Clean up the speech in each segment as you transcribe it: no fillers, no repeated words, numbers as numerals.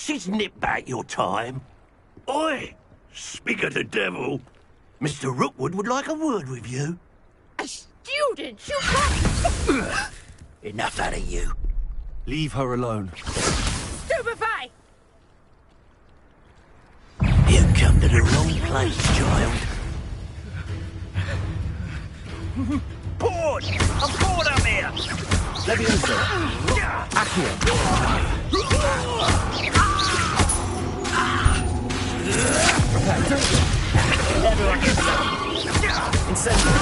foxes nip back your time. Oi! Speak of the devil. Mr. Rookwood would like a word with you. A student? You can't... Enough out of you. Leave her alone. Stupefy! You come to the wrong place, child. Bored! I'm bored up here! Levioso. Accio. Everyone gets up. Incendio.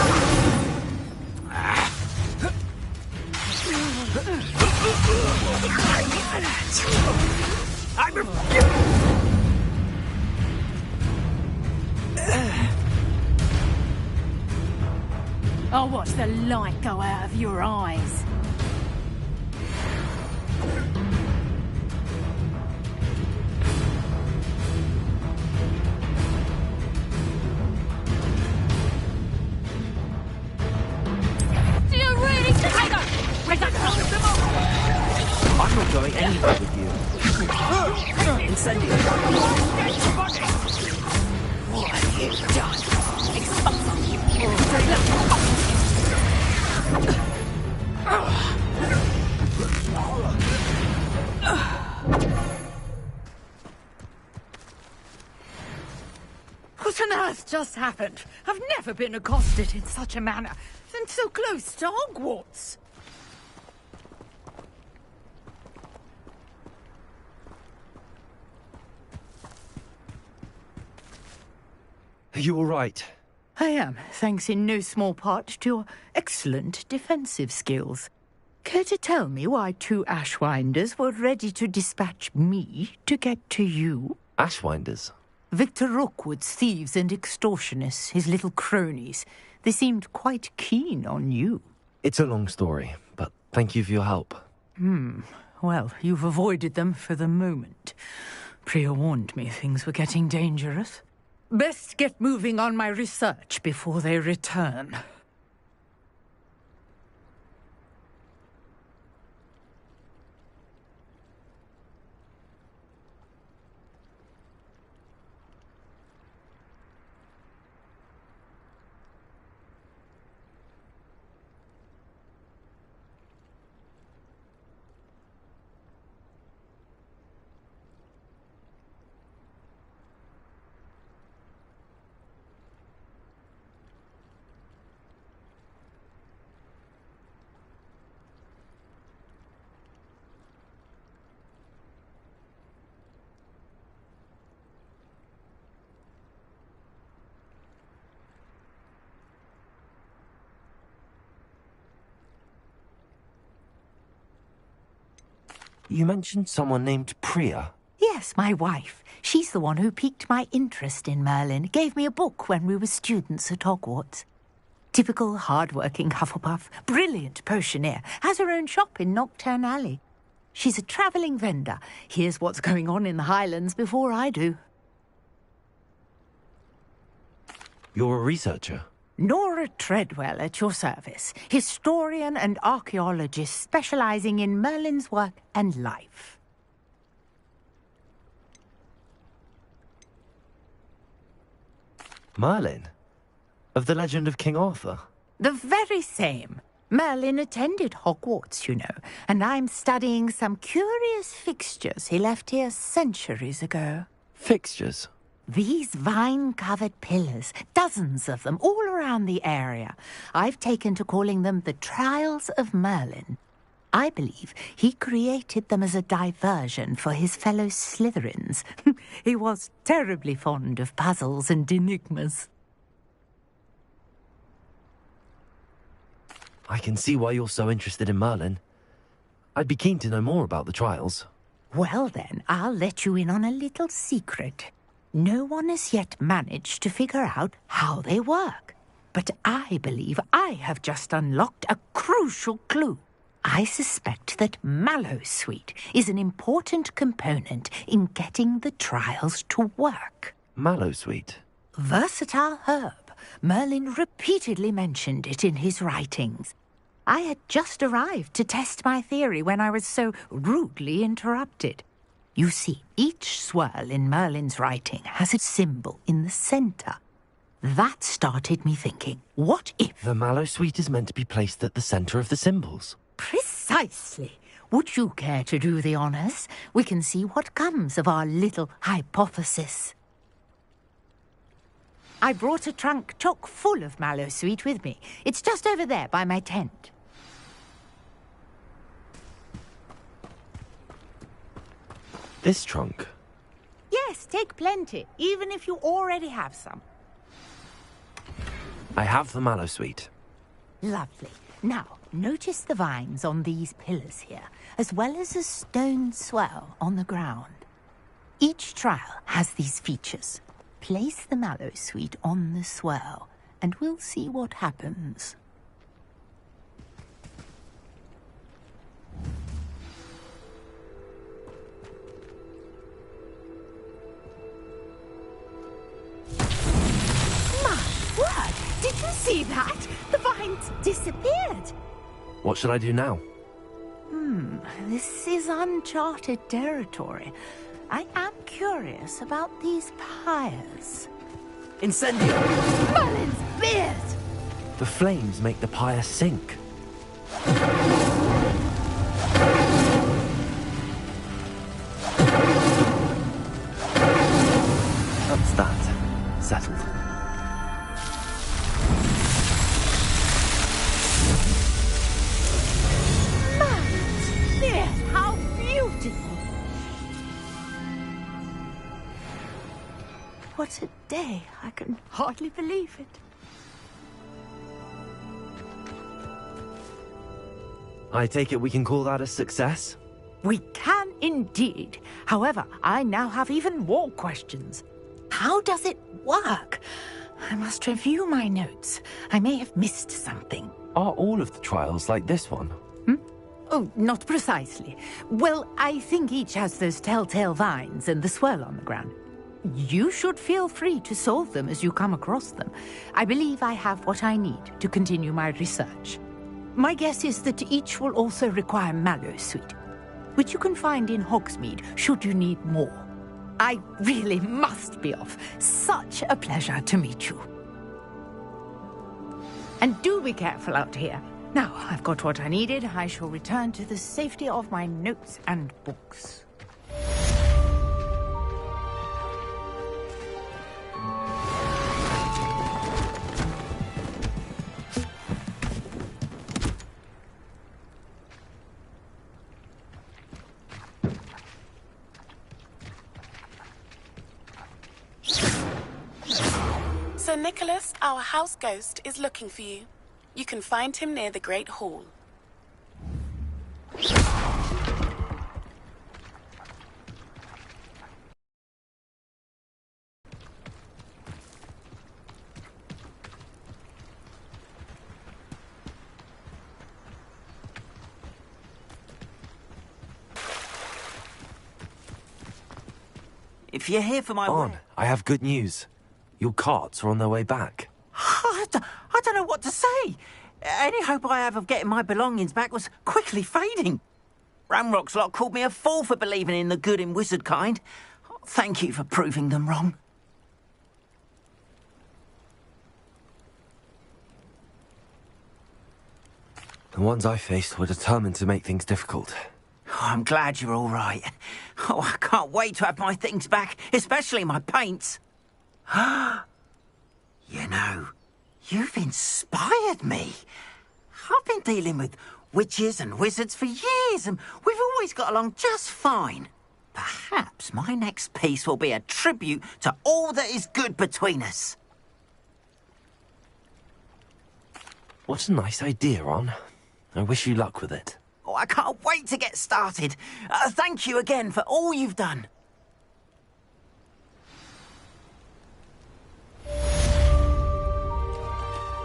I refuse! I'll watch the light go out of your eyes. Do you really think I don't? Break up the I'm not going anywhere with you. Incendio. What have you done? What on earth just happened? I've never been accosted in such a manner, and so close to Hogwarts. Are you all right? I am, thanks in no small part to your excellent defensive skills. Care to tell me why two Ashwinders were ready to dispatch me to get to you? Ashwinders? Victor Rookwood's thieves and extortionists, his little cronies. They seemed quite keen on you. It's a long story, but thank you for your help. Well, you've avoided them for the moment. Priya warned me things were getting dangerous. Best get moving on my research before they return. You mentioned someone named Priya. Yes, my wife. She's the one who piqued my interest in Merlin. Gave me a book when we were students at Hogwarts. Typical hard-working Hufflepuff, brilliant potioneer, has her own shop in Knockturn Alley. She's a travelling vendor. Hears what's going on in the Highlands before I do. You're a researcher? Nora Treadwell at your service, historian and archaeologist specialising in Merlin's work and life. Merlin? Of the legend of King Arthur? The very same. Merlin attended Hogwarts, you know, and I'm studying some curious fixtures he left here centuries ago. Fixtures? These vine-covered pillars, dozens of them, all around the area. I've taken to calling them the Trials of Merlin. I believe he created them as a diversion for his fellow Slytherins. He was terribly fond of puzzles and enigmas. I can see why you're so interested in Merlin. I'd be keen to know more about the trials. Well then, I'll let you in on a little secret. No one has yet managed to figure out how they work. But I believe I have just unlocked a crucial clue. I suspect that Mallowsweet is an important component in getting the trials to work. Mallowsweet? Versatile herb. Merlin repeatedly mentioned it in his writings. I had just arrived to test my theory when I was so rudely interrupted. You see, each swirl in Merlin's writing has a symbol in the center. That started me thinking, what if... The mallow sweet is meant to be placed at the center of the symbols. Precisely. Would you care to do the honors? We can see what comes of our little hypothesis. I brought a trunk chock full of mallow sweet with me. It's just over there by my tent. This trunk? Yes, take plenty, even if you already have some. I have the mallow sweet. Lovely. Now, notice the vines on these pillars here, as well as a stone swell on the ground. Each trial has these features. Place the mallow sweet on the swell, and we'll see what happens. Word! Did you see that? The vines disappeared. What should I do now? This is uncharted territory. I am curious about these pyres. Incendio! Merlin's beard! The flames make the pyre sink. That's that. Settled. Merlin's beard! How beautiful! What a day. I can hardly believe it. I take it we can call that a success? We can indeed. However, I now have even more questions. How does it work? I must review my notes. I may have missed something. Are all of the trials like this one? Oh, not precisely. Well, I think each has those telltale vines and the swirl on the ground. You should feel free to solve them as you come across them. I believe I have what I need to continue my research. My guess is that each will also require mallow sweet, which you can find in Hogsmeade should you need more. I really must be off. Such a pleasure to meet you. And do be careful out here. Now, I've got what I needed. I shall return to the safety of my notes and books. Sir Nicholas, our house ghost, is looking for you. You can find him near the Great Hall. If you're here for my... On, I have good news. Your carts are on their way back. I don't know what to say. Any hope I have of getting my belongings back was quickly fading. Ramrock's lot called me a fool for believing in the good in wizard kind. Thank you for proving them wrong. The ones I faced were determined to make things difficult. Oh, I'm glad you're all right. Oh, I can't wait to have my things back, especially my paints. You know, you've inspired me. I've been dealing with witches and wizards for years, and we've always got along just fine. Perhaps my next piece will be a tribute to all that is good between us. What a nice idea, Ron. I wish you luck with it. Oh, I can't wait to get started. Thank you again for all you've done.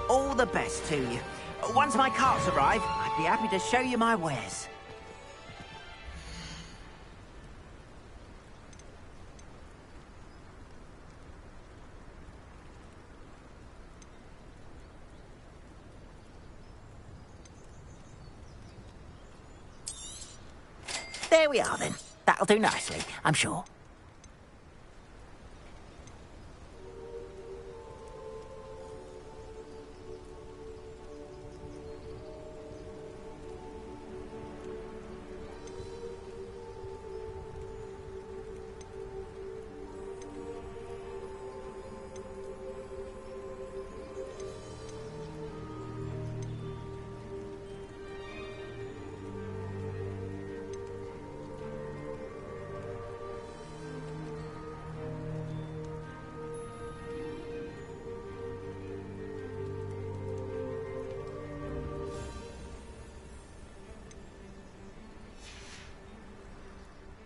All the best to you. Once my carts arrive, I'd be happy to show you my wares. There we are then. That'll That'll do nicely, I'm sure.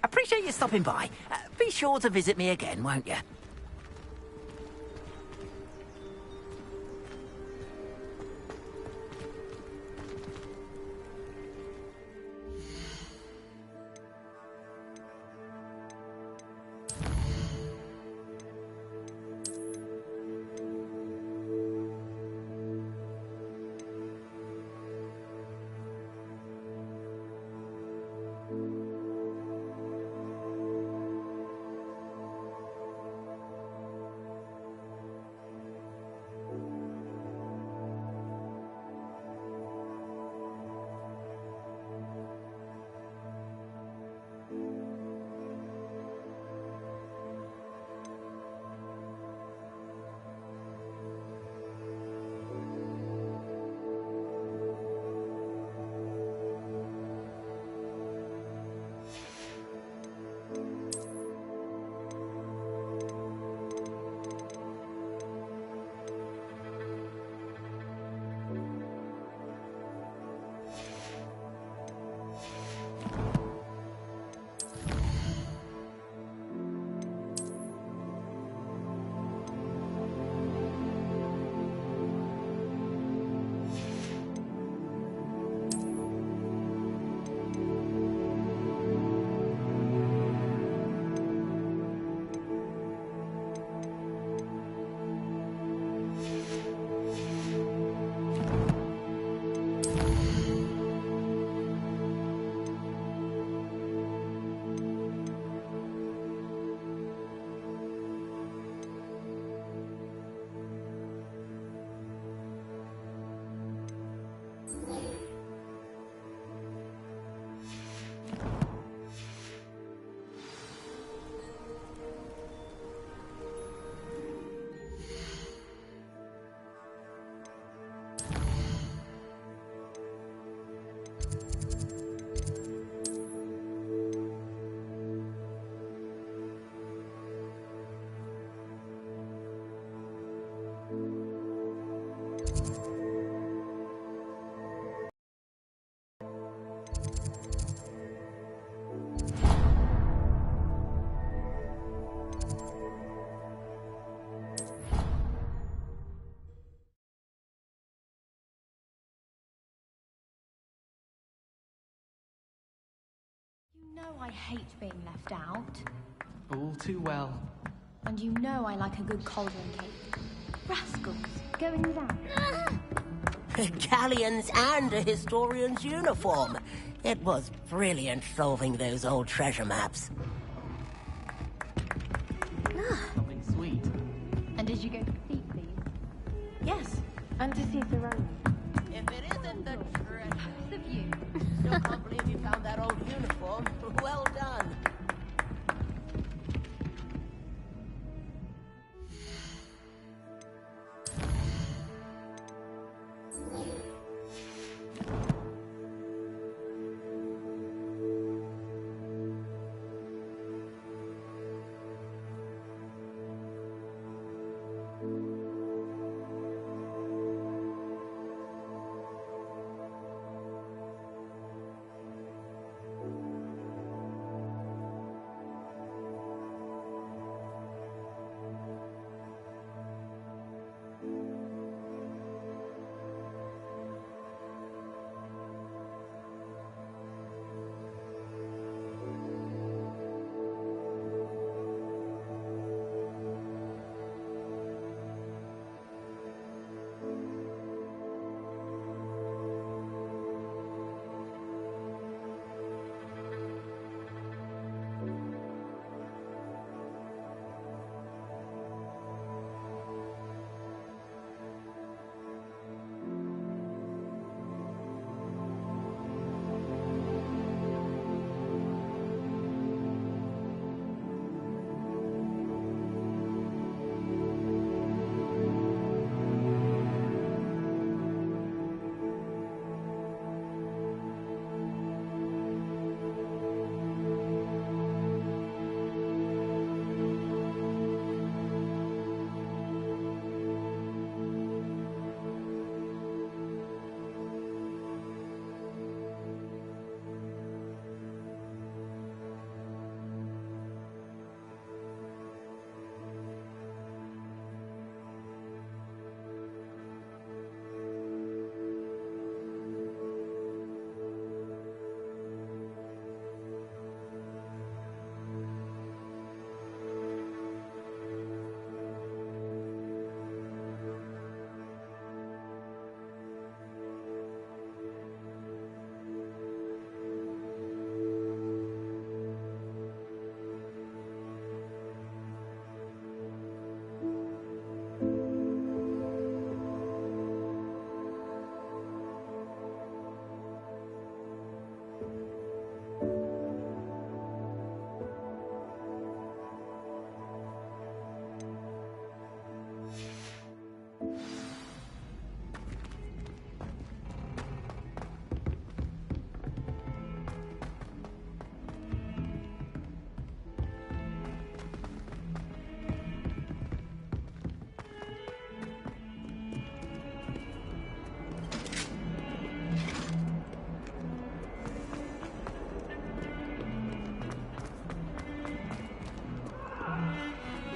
Appreciate you stopping by. Be sure to visit me again, won't you? You know I hate being left out. All too well. And you know I like a good cauldron cake. Rascals, going without. Galleons and a historian's uniform. It was brilliant solving those old treasure maps. Something sweet. And did you go to see, please? Yes, and to see Thoreau. If it isn't the treasure. The view. Still can't believe you found that old uniform. Well done.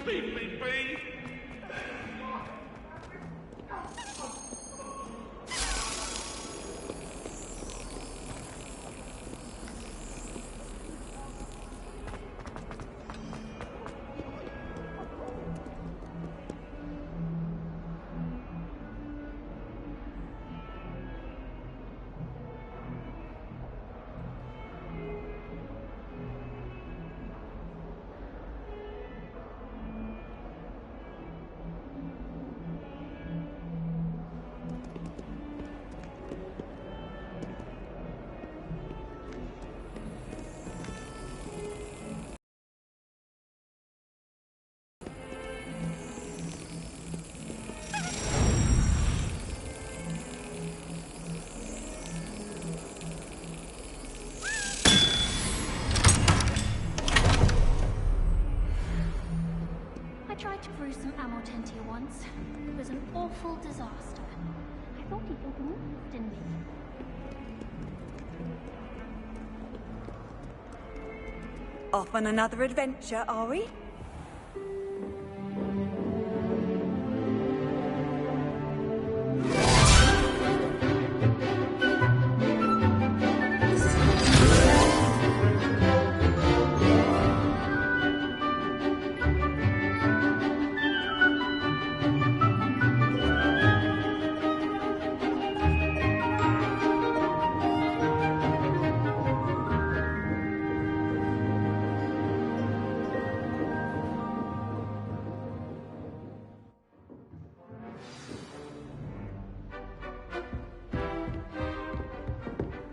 Beep, beep, beep. I tried to brew some Amortentia once. It was an awful disaster. I thought he'd take an interest in me. Off on another adventure, are we?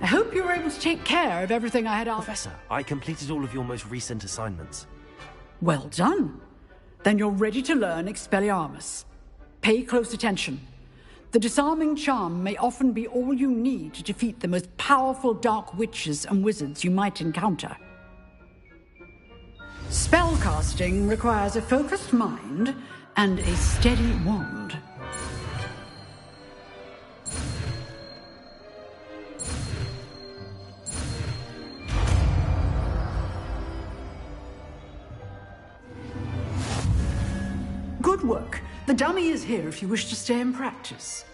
I hope you were able to take care of everything I had asked. Professor, I completed all of your most recent assignments. Well done. Then you're ready to learn Expelliarmus. Pay close attention. The disarming charm may often be all you need to defeat the most powerful dark witches and wizards you might encounter. Spellcasting requires a focused mind and a steady wand. Good work. The dummy is here if you wish to stay and practice.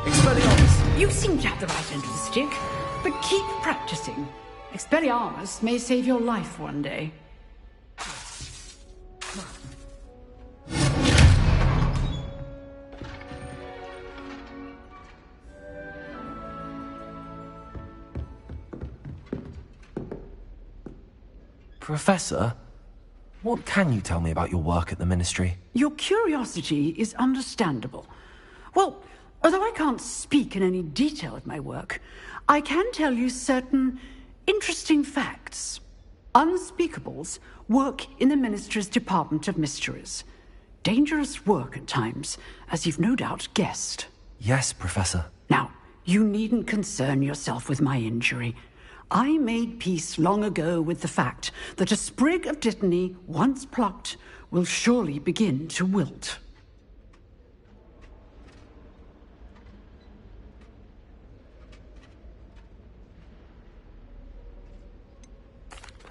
Expelliarmus, you seem to have the right end of the stick, but keep practicing. Expelliarmus may save your life one day. Professor, what can you tell me about your work at the Ministry? Your curiosity is understandable. Well, although I can't speak in any detail of my work, I can tell you certain interesting facts. Unspeakables work in the Ministry's Department of Mysteries. Dangerous work at times, as you've no doubt guessed. Yes, Professor. Now, you needn't concern yourself with my injury. I made peace long ago with the fact that a sprig of dittany, once plucked, will surely begin to wilt.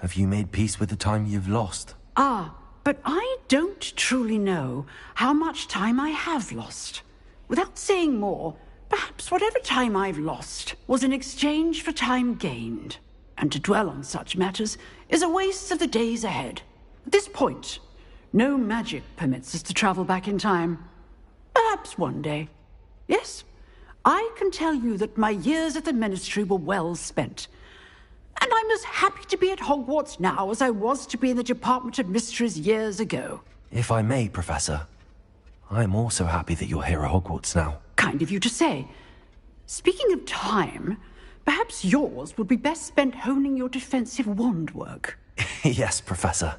Have you made peace with the time you've lost? Ah, but I don't truly know how much time I have lost. Without saying more, perhaps whatever time I've lost was in exchange for time gained. And to dwell on such matters is a waste of the days ahead. At this point, no magic permits us to travel back in time. Perhaps one day. Yes, I can tell you that my years at the Ministry were well spent. And I'm as happy to be at Hogwarts now as I was to be in the Department of Mysteries years ago. If I may, Professor, I'm also happy that you're here at Hogwarts now. Kind of you to say. Speaking of time, perhaps yours would be best spent honing your defensive wand work. Yes, Professor.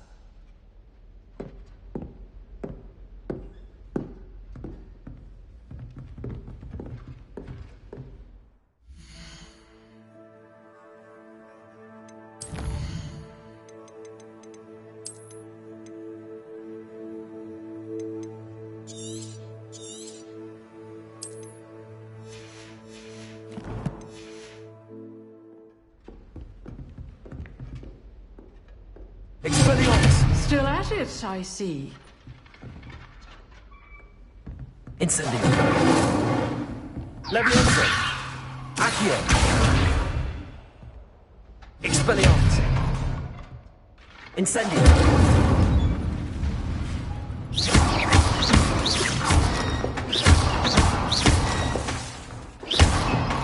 Expelliarmus! Still at it, I see. Incendio. Levioso. Accio. Expelliarmus. Incendio.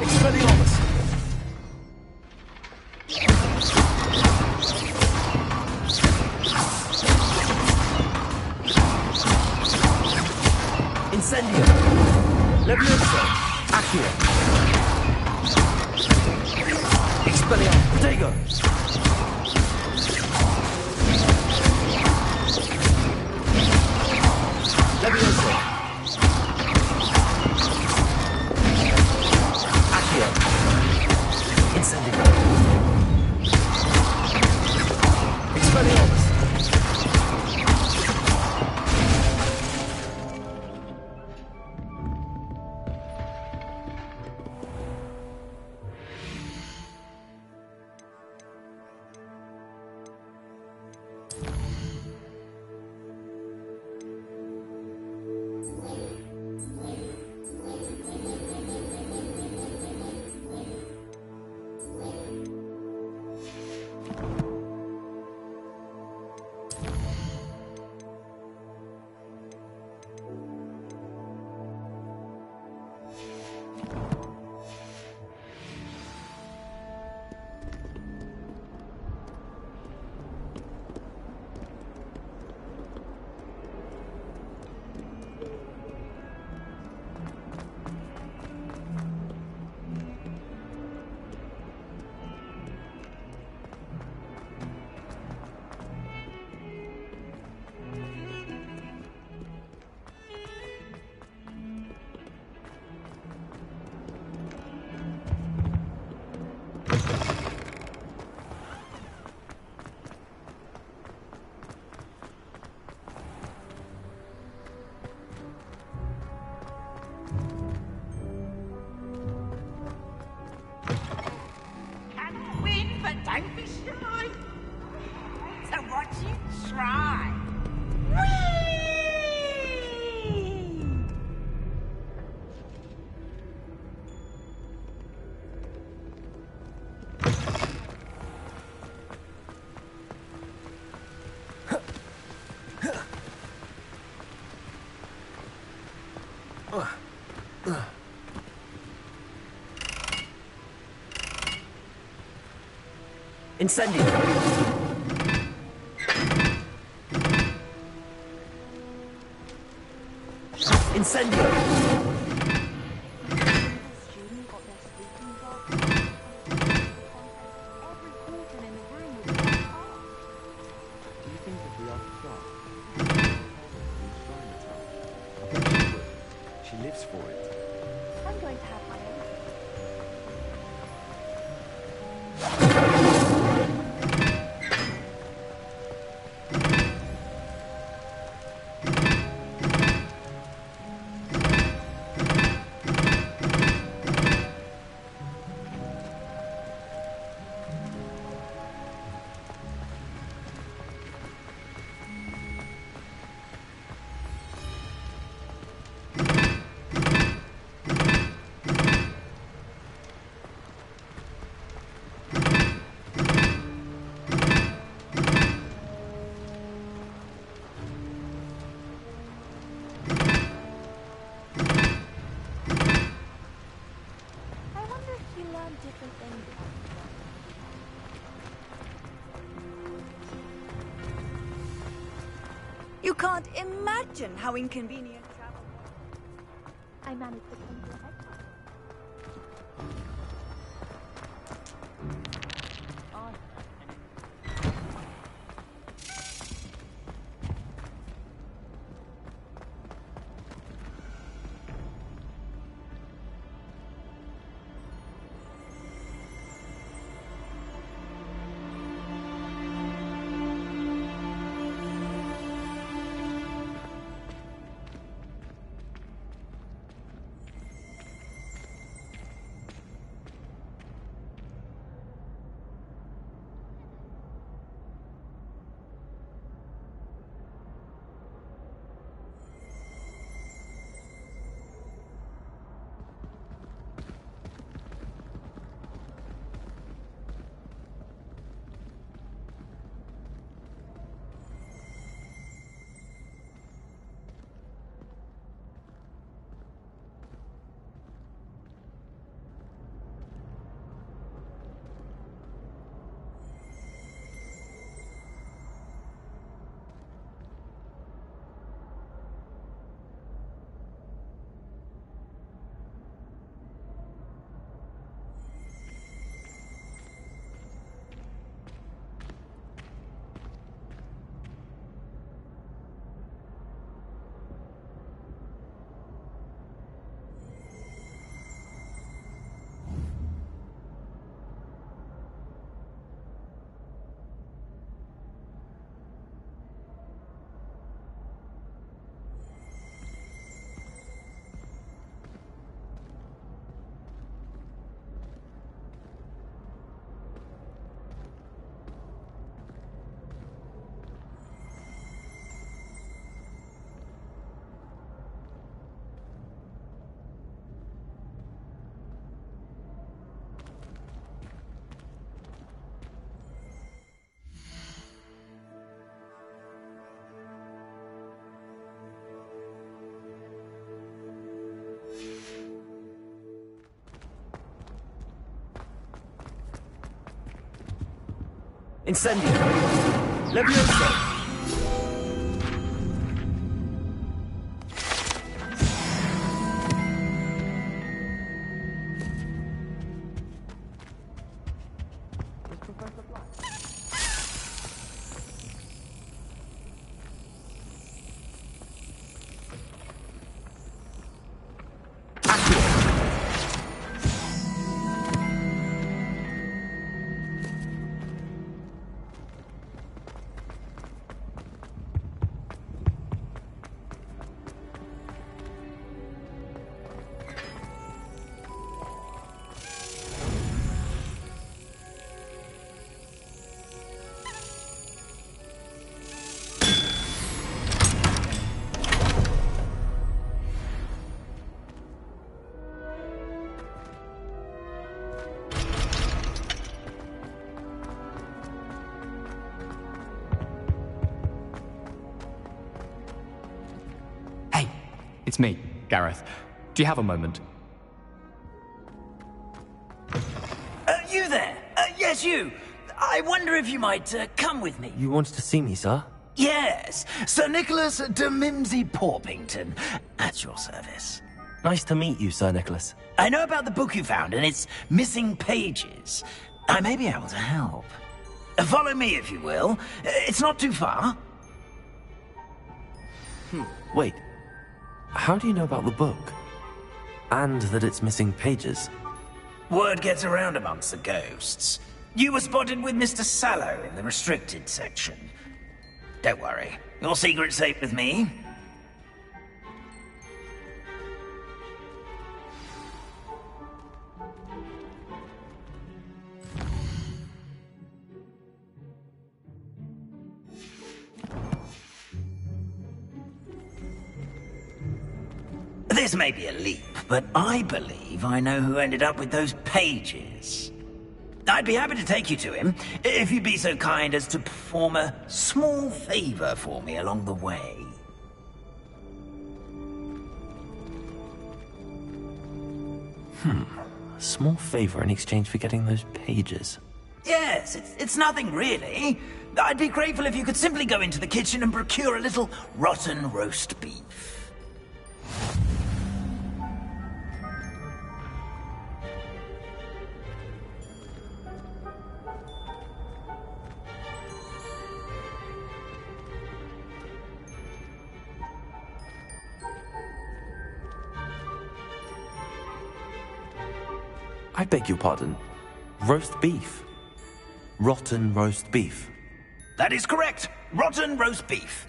Expelliarmus. Incendio. Levioso. Accio. Expelliarmus. Protego. Levioso. Accio. Incendio. Expelliarmus. Don't be shy. So watch you try. Incendio. Incendio. She lives for it. I'm going to have my own. Different things. You can't imagine how inconvenient travel was. I managed to come to a head. Incendio. Levioso. It's me, Gareth. Do you have a moment? You there? Yes, you. I wonder if you might come with me. You wanted to see me, sir? Yes, Sir Nicholas de Mimsy Porpington, at your service. Nice to meet you, Sir Nicholas. I know about the book you found and its missing pages. I may be able to help. Follow me, if you will. It's not too far. Wait. How do you know about the book? And that it's missing pages? Word gets around amongst the ghosts. You were spotted with Mr. Sallow in the restricted section. Don't worry. Your secret's safe with me. This may be a leap, but I believe I know who ended up with those pages. I'd be happy to take you to him, if you'd be so kind as to perform a small favor for me along the way. A small favor in exchange for getting those pages. Yes, it's nothing really. I'd be grateful if you could simply go into the kitchen and procure a little rotten roast beef. I beg your pardon. Roast beef. Rotten roast beef. That is correct. Rotten roast beef.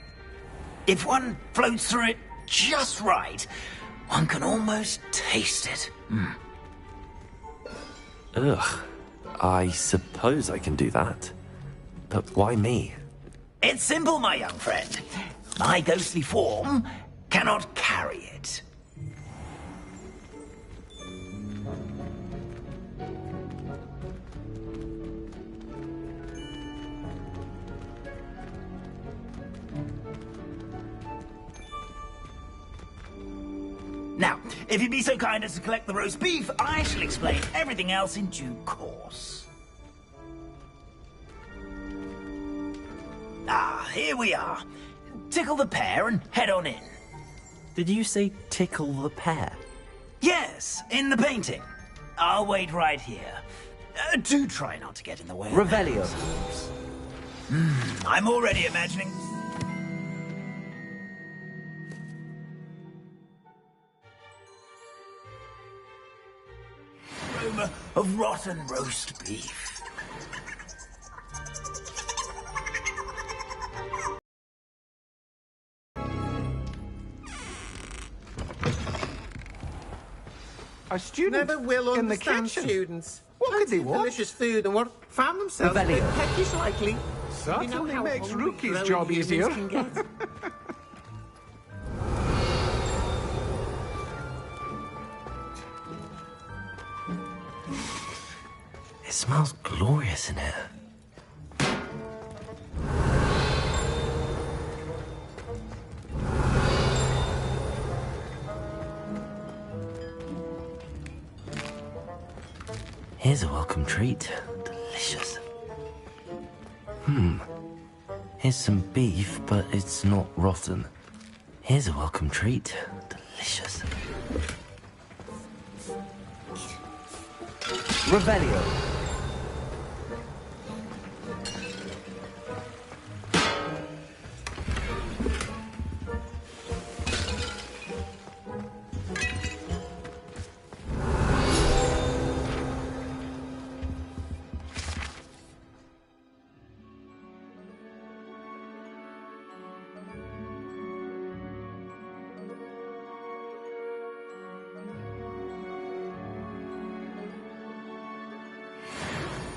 If one floats through it just right, one can almost taste it. Ugh. I suppose I can do that. But why me? It's simple, my young friend. My ghostly form cannot carry it. Now, if you'd be so kind as to collect the roast beef, I shall explain everything else in due course. Ah, here we are. Tickle the pear and head on in. Did you say tickle the pear? Yes, in the painting. I'll wait right here. Do try not to get in the way. Revelio. I'm already imagining... aroma of rotten roast beef. A student never will in the understand kitchen. students. What could they want? Delicious food and what found themselves a bit peckish likely. Certainly how makes hungry Rookie's growing job humans easier. can get. It smells glorious in here. Here's a welcome treat. Delicious. Here's some beef, but it's not rotten. Here's a welcome treat. Delicious. Revelio.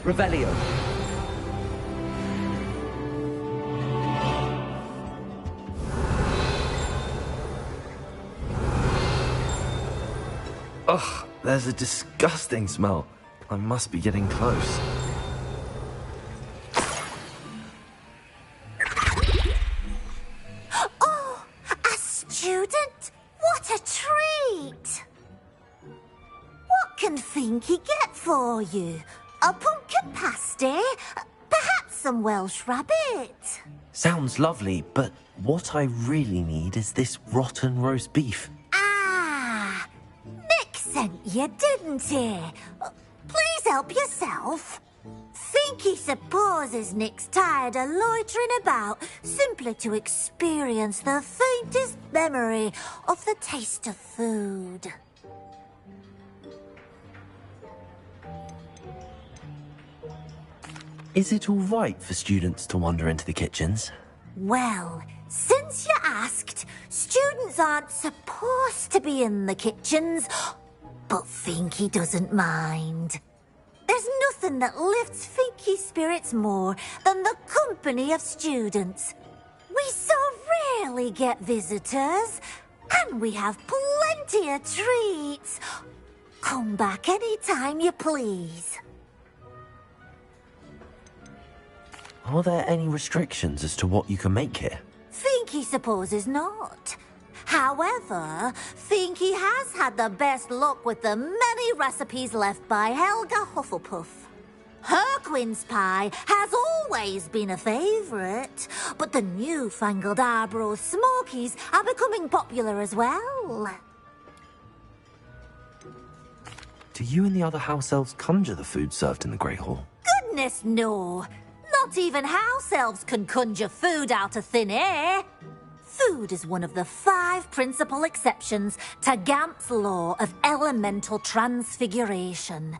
Revelio. Ugh, there's a disgusting smell. I must be getting close. Oh, a student? What a treat! What can Finky get for you? A pumpkin pasty? Perhaps some Welsh rabbit? Sounds lovely, but what I really need is this rotten roast beef. Ah, Nick sent you, didn't he? Please help yourself. Finky supposes Nick's tired of loitering about simply to experience the faintest memory of the taste of food. Is it all right for students to wander into the kitchens? Well, since you asked, students aren't supposed to be in the kitchens, but Finky doesn't mind. There's nothing that lifts Finky's spirits more than the company of students. We so rarely get visitors, and we have plenty of treats. Come back any time you please. Are there any restrictions as to what you can make here? Finky supposes not. However, Finky has had the best luck with the many recipes left by Helga Hufflepuff. Her quince pie has always been a favourite, but the newfangled Arbroath Smokies are becoming popular as well. Do you and the other house elves conjure the food served in the Great Hall? Goodness no! Not even house elves can conjure food out of thin air. Food is one of the 5 principal exceptions to Gamp's law of elemental transfiguration.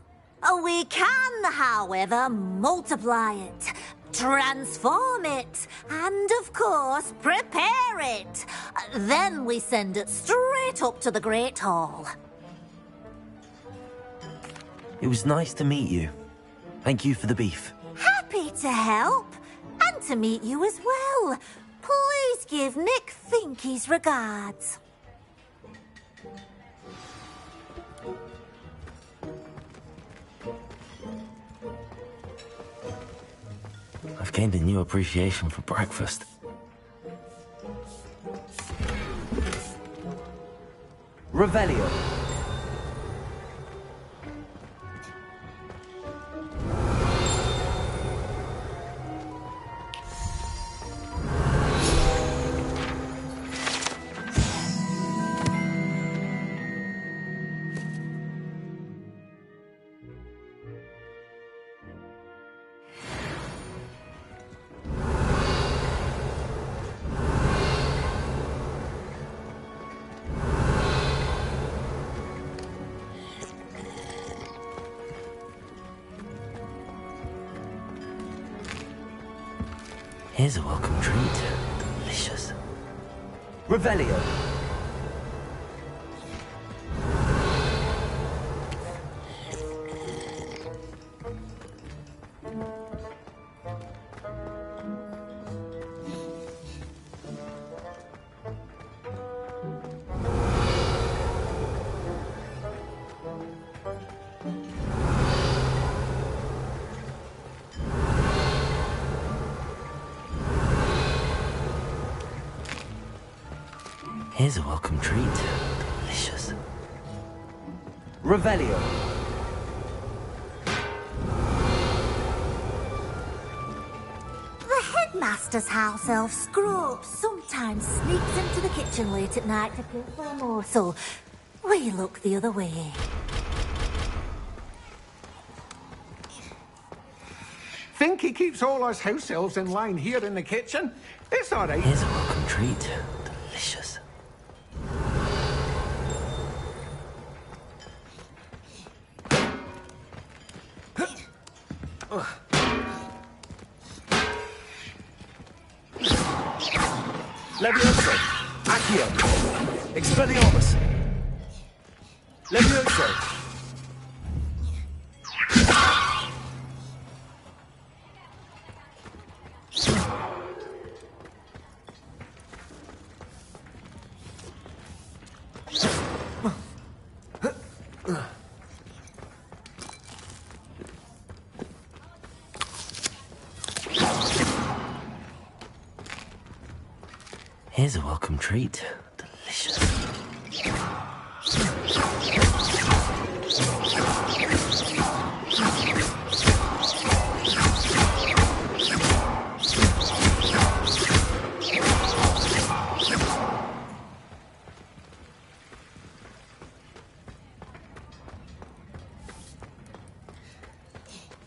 We can, however, multiply it, transform it, and, of course, prepare it. Then we send it straight up to the Great Hall. It was nice to meet you. Thank you for the beef. Happy to help, and to meet you as well. Please give Nick Finky's regards. I've gained a new appreciation for breakfast. Revelio. Here's a welcome treat. Delicious. Revelio. Here's a welcome treat. Delicious. Revelio. master's house elf, Scroope, sometimes sneaks into the kitchen late at night to kill for a morsel. We look the other way. Think he keeps all us house elves in line here in the kitchen? It's all right. Here's a welcome treat. Delicious. Levioso! Accio! Expelliarmus! Levioso! Here's a welcome treat. Delicious.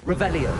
Revelio.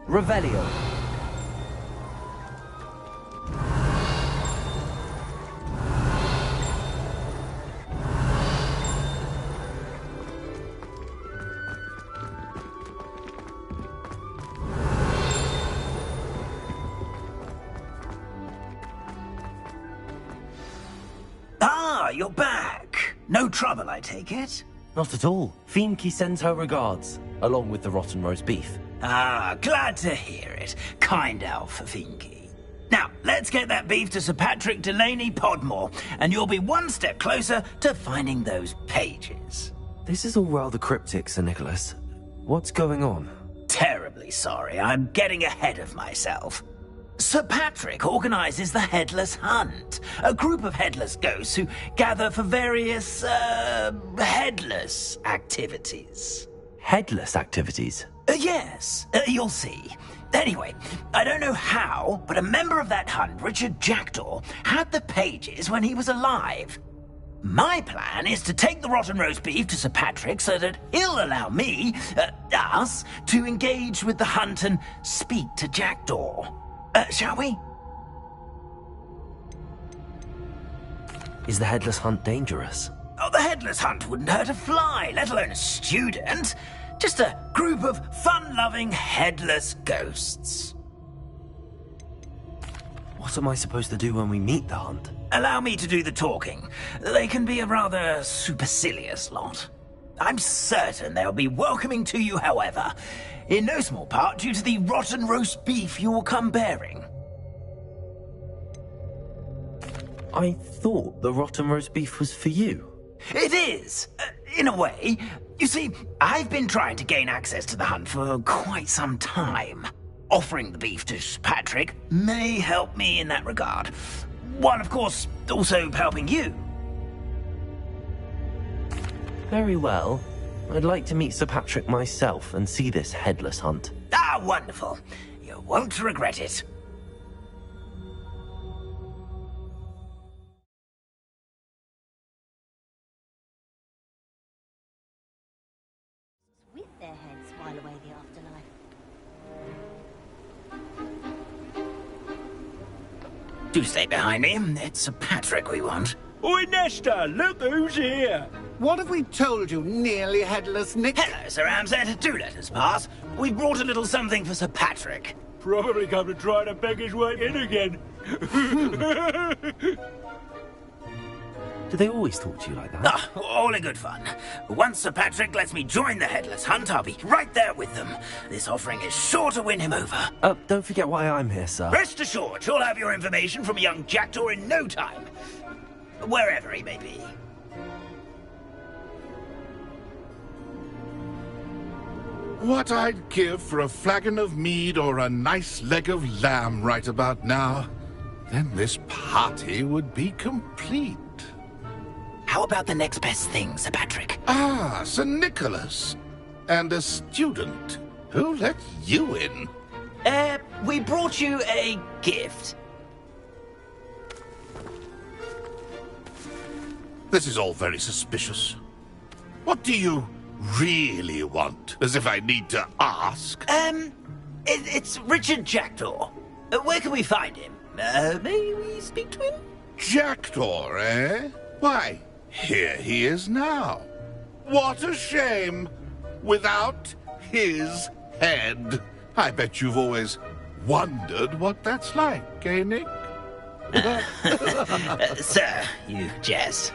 Revelio. Ah, you're back. No trouble, I take it? Not at all. Fienke sends her regards, along with the rotten roast beef. Ah, glad to hear it. Kind elf for Fienke. Now, let's get that beef to Sir Patrick Delaney Podmore, and you'll be one step closer to finding those pages. This is all rather cryptic, Sir Nicholas. What's going on? Terribly sorry, I'm getting ahead of myself. Sir Patrick organises the Headless Hunt, a group of headless ghosts who gather for various, headless activities. Headless activities? Yes, you'll see. Anyway, I don't know how, but a member of that hunt, Richard Jackdaw, had the pages when he was alive. My plan is to take the rotten roast beef to Sir Patrick so that he'll allow me, us, to engage with the hunt and speak to Jackdaw. Shall we? Is the Headless Hunt dangerous? Oh, the Headless Hunt wouldn't hurt a fly, let alone a student. Just a group of fun-loving headless ghosts. What am I supposed to do when we meet the hunt? Allow me to do the talking. They can be a rather supercilious lot. I'm certain they'll be welcoming to you, however, in no small part due to the rotten roast beef you will come bearing. I thought the rotten roast beef was for you. It is, in a way. You see, I've been trying to gain access to the hunt for quite some time. Offering the beef to Patrick may help me in that regard. While, of course, also helping you. Very well. I'd like to meet Sir Patrick myself and see this headless hunt. Ah, wonderful. You won't regret it. With their heads while away the afterlife. Do stay behind me. It's Sir Patrick we want. Oi, Nesta, look who's here. What have we told you, nearly headless Nick? Hello, Sir Ramsed. Do let us pass. We've brought a little something for Sir Patrick. Probably come to try to beg his way in again. Do they always talk to you like that? Ah, all in good fun. Once Sir Patrick lets me join the Headless Hunt, I'll be right there with them. This offering is sure to win him over. Don't forget why I'm here, sir. Rest assured, you'll have your information from a young jackdaw in no time. Wherever he may be. What I'd give for a flagon of mead or a nice leg of lamb right about now. Then this party would be complete. How about the next best thing, Sir Patrick? Ah, Sir Nicholas. And a student. Who let you in? We brought you a gift. This is all very suspicious. What do you really want? As if I need to ask. It's Richard Jackdaw. Where can we find him? May we speak to him? Jackdaw, eh? Why, here he is now. What a shame. Without his head. I bet you've always wondered what that's like, eh, Nick? Sir, you jest.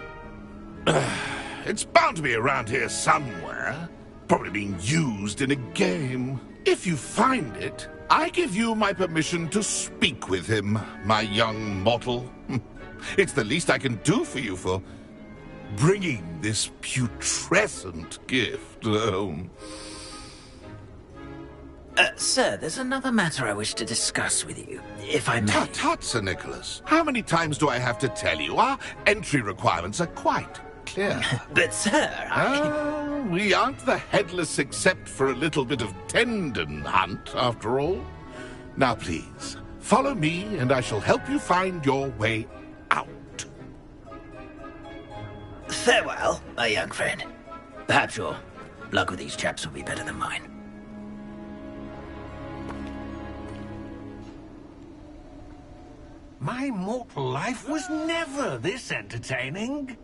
It's bound to be around here somewhere. Probably being used in a game. If you find it, I give you my permission to speak with him, my young mortal. It's the least I can do for you for bringing this putrescent gift home. Sir, there's another matter I wish to discuss with you, if I may. Tut, tut, Sir Nicholas. How many times do I have to tell you? Our entry requirements are quite clear. But, sir, we aren't the Headless except for a little bit of tendon hunt, after all. Now, please, follow me, and I shall help you find your way out. Farewell, my young friend. Perhaps your luck with these chaps will be better than mine. My mortal life was never this entertaining.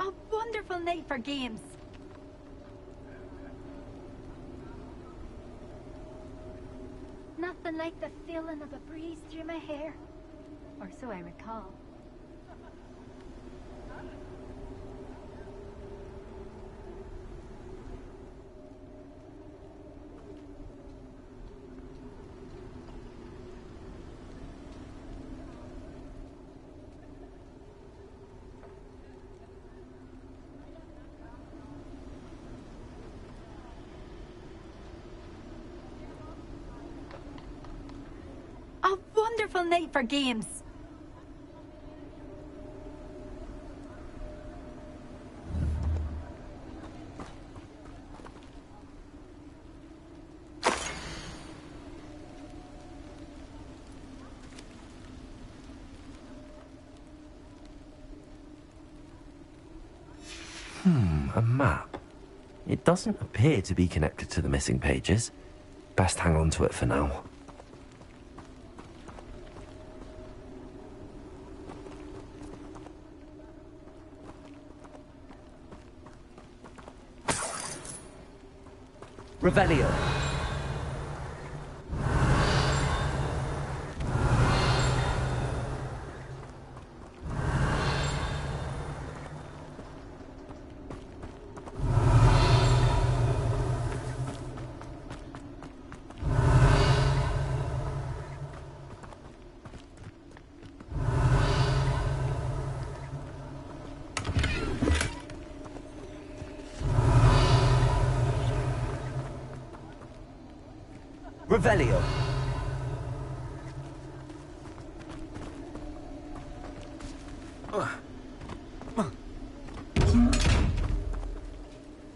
A wonderful night for games. Nothing like the feeling of a breeze through my hair. Or so I recall. A wonderful night for games. A map. It doesn't appear to be connected to the missing pages. Best hang on to it for now. Revelio. Revelio.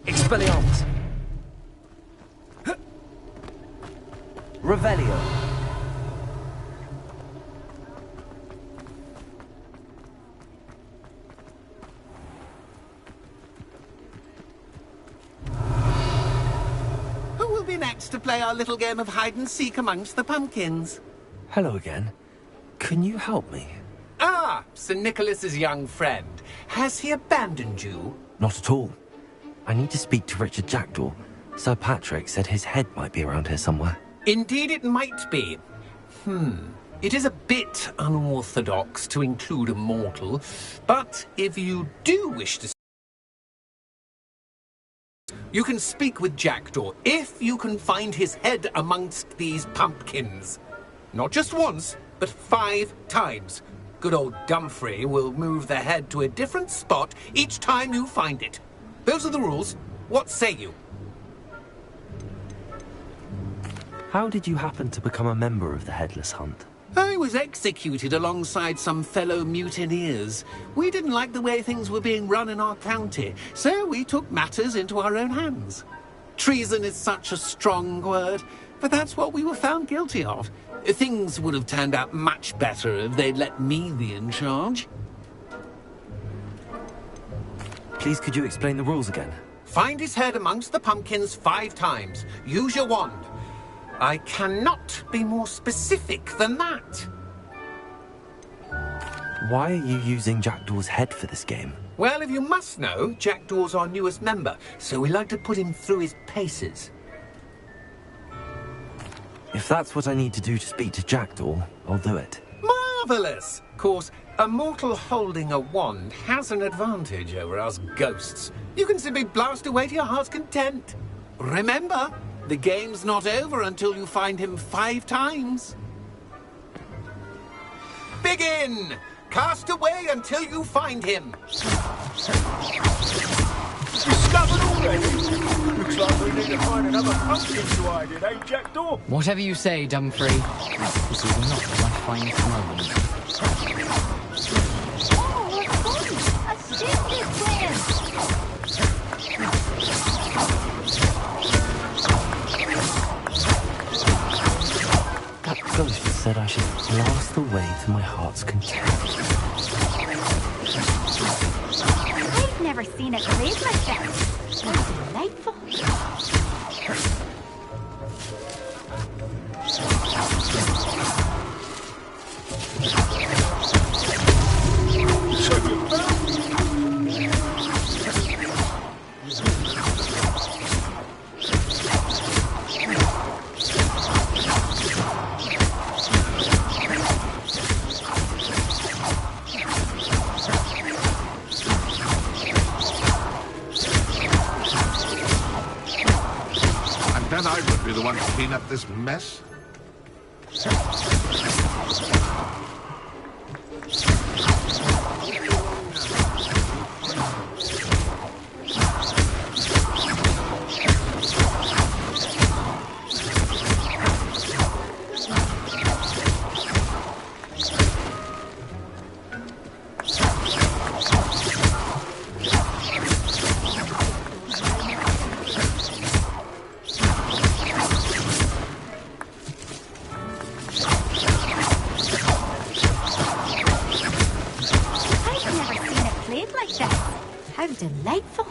Expelliarmus. Revelio. Who will be next to play our little game of hide-and-seek amongst the pumpkins? Hello again. Can you help me? Ah, Sir Nicholas's young friend. Has he abandoned you? Not at all. I need to speak to Richard Jackdaw. Sir Patrick said his head might be around here somewhere. Indeed it might be. It is a bit unorthodox to include a mortal, but if you do wish to... You can speak with Jackdaw if you can find his head amongst these pumpkins. Not just once, but 5 times. Good old Dumfrey will move the head to a different spot each time you find it. Those are the rules. What say you? How did you happen to become a member of the Headless Hunt? I was executed alongside some fellow mutineers. We didn't like the way things were being run in our county, so we took matters into our own hands. Treason is such a strong word, but that's what we were found guilty of. Things would have turned out much better if they'd let me be in charge. Please, could you explain the rules again? Find his head amongst the pumpkins 5 times. Use your wand. I cannot be more specific than that. Why are you using Jackdaw's head for this game? Well, if you must know, Jackdaw's our newest member, so we like to put him through his paces. If that's what I need to do to speak to Jackdaw, I'll do it. Marvellous! Of course, a mortal holding a wand has an advantage over us ghosts. You can simply blast away to your heart's content. Remember, the game's not over until you find him 5 times. Begin! Cast away until you find him. Discovered already? Looks like we need to find another pumpkin to hide in, eh, Jackdaw? Whatever you say, Dumfrey. This is not my finest moment. Oh, a gun! A stupid plan! That ghost said I should blast away to my heart's content. I've never seen it played like that. How delightful. Then I would be the one to clean up this mess. How delightful.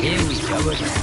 Here we go again.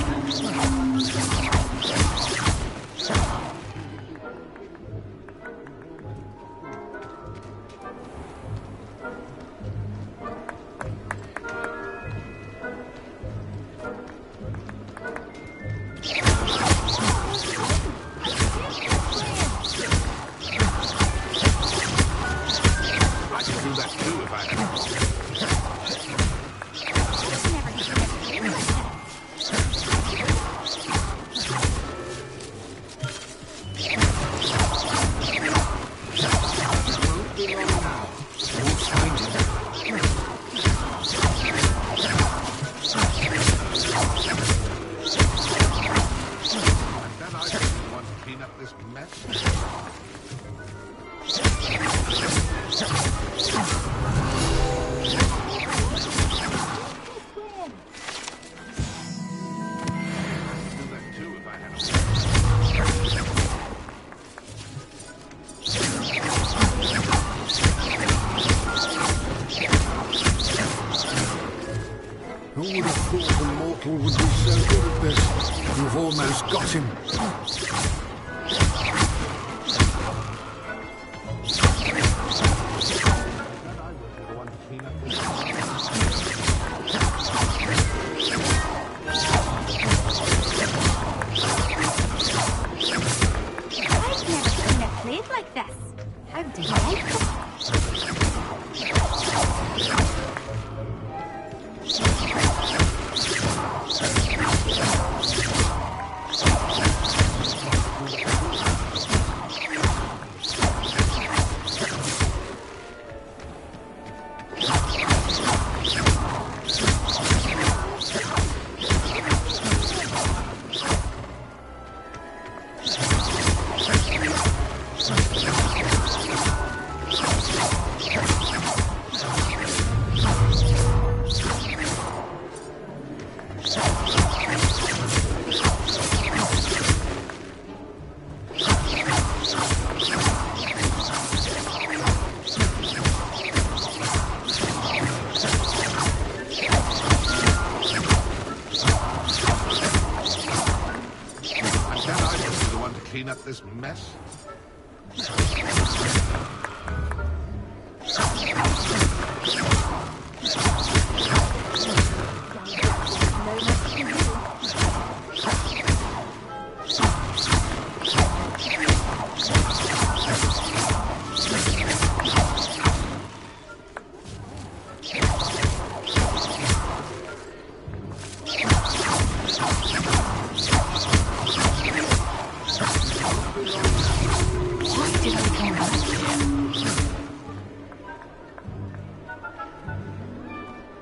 Who would have thought the mortal would be so good at this? You've almost got him. clean up this mess?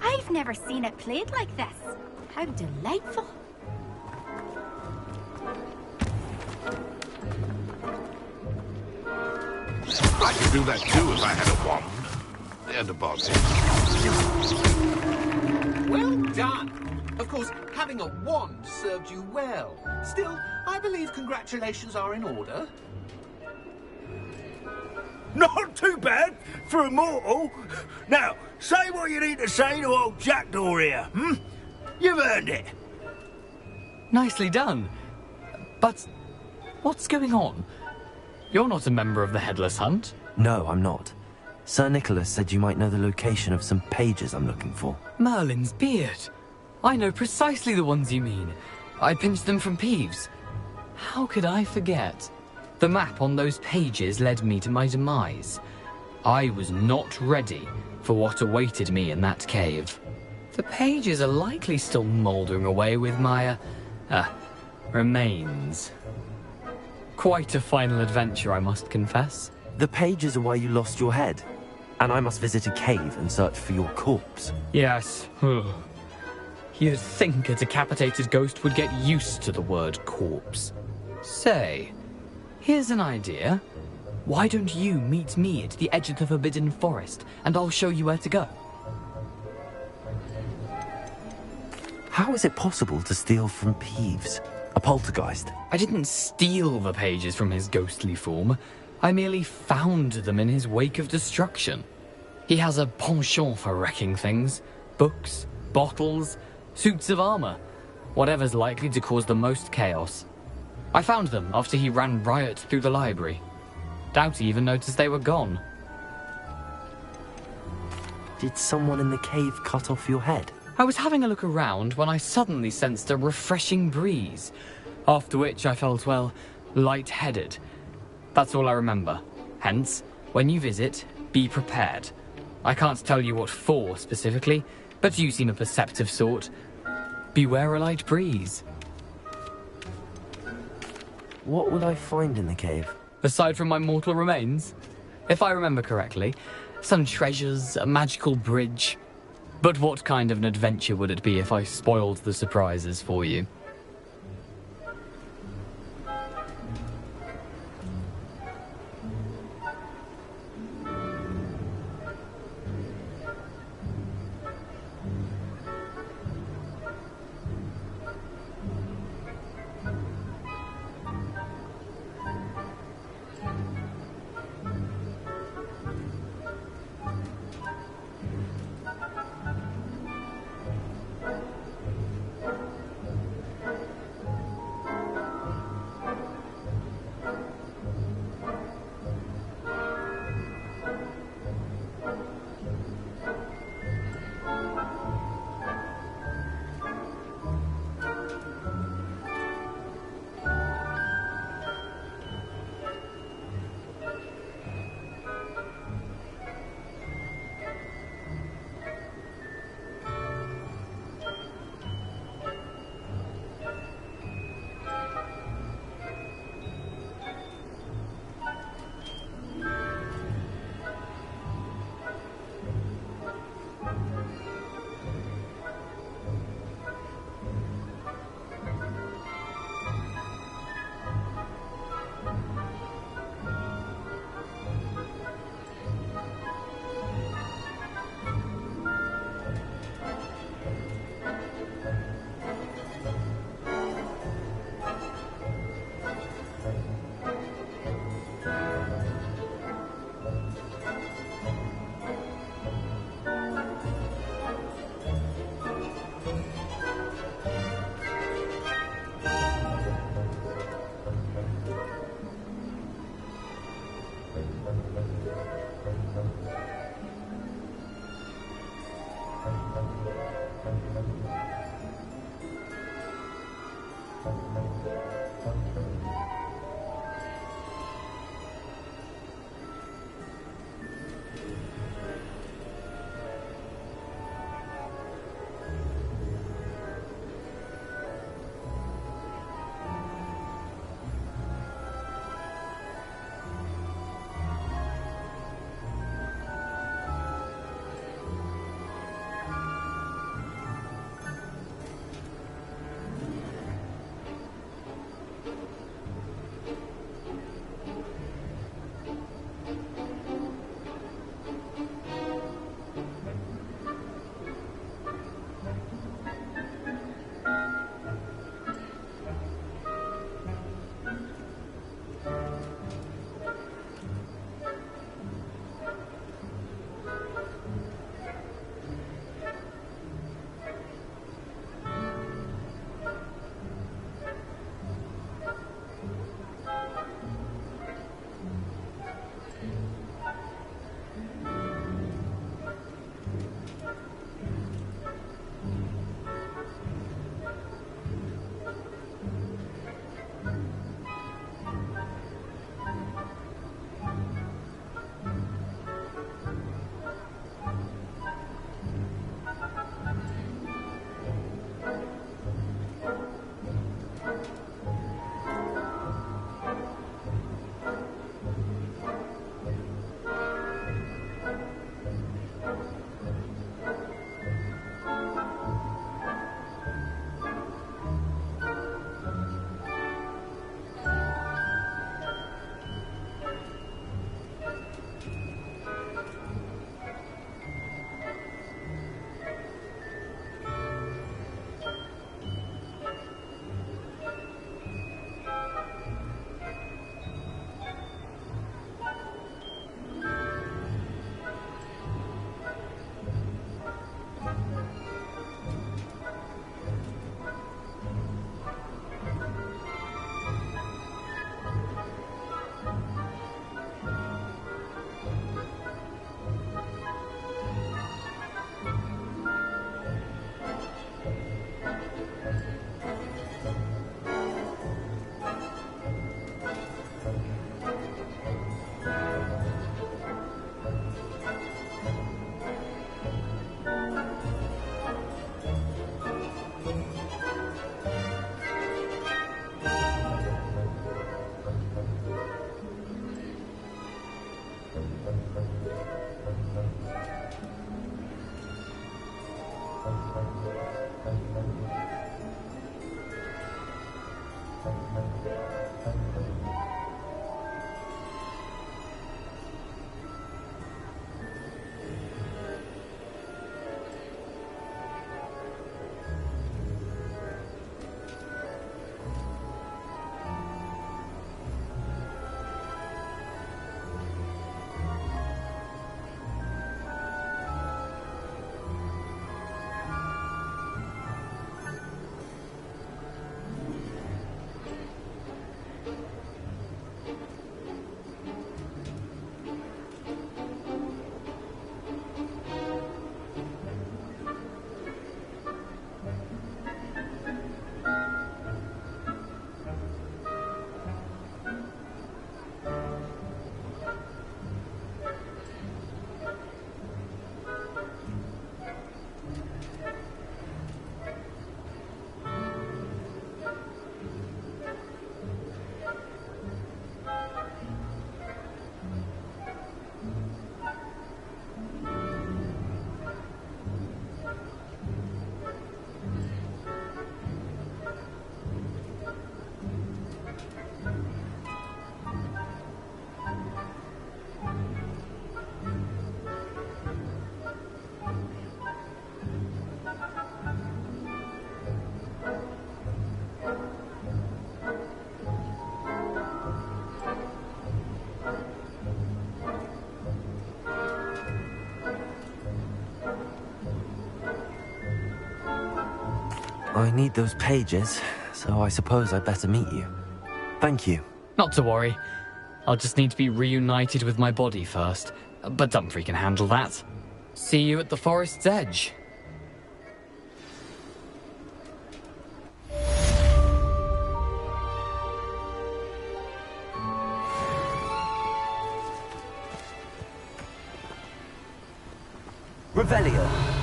I've never seen it played like this. How delightful. I could do that too if I had a wand. And a body. Well done. Of course, having a wand served you well. Still, I believe congratulations are in order. Not too bad for a mortal. Now, say what you need to say to old Jackdaw here, hmm? You've earned it. Nicely done. But what's going on? You're not a member of the Headless Hunt. No, I'm not. Sir Nicholas said you might know the location of some pages I'm looking for. Merlin's beard. I know precisely the ones you mean. I pinched them from Peeves. How could I forget? The map on those pages led me to my demise. I was not ready for what awaited me in that cave. The pages are likely still mouldering away with my, remains. Quite a final adventure, I must confess. The pages are why you lost your head, and I must visit a cave and search for your corpse. Yes. You'd think a decapitated ghost would get used to the word corpse. Say, here's an idea. Why don't you meet me at the edge of the Forbidden Forest, and I'll show you where to go? How is it possible to steal from Peeves? A poltergeist? I didn't steal the pages from his ghostly form. I merely found them in his wake of destruction. He has a penchant for wrecking things. Books, bottles, suits of armor. Whatever's likely to cause the most chaos. I found them after he ran riot through the library. Doubt he even noticed they were gone. Did someone in the cave cut off your head? I was having a look around when I suddenly sensed a refreshing breeze, after which I felt, well, lightheaded. That's all I remember. Hence, when you visit, be prepared. I can't tell you what for specifically, but you seem a perceptive sort. Beware a light breeze. What will I find in the cave? Aside from my mortal remains? If I remember correctly, some treasures, a magical bridge. But what kind of an adventure would it be if I spoiled the surprises for you? I need those pages, so I suppose I'd better meet you. Thank you. Not to worry. I'll just need to be reunited with my body first. But Dumfries can handle that. See you at the forest's edge. Revelio.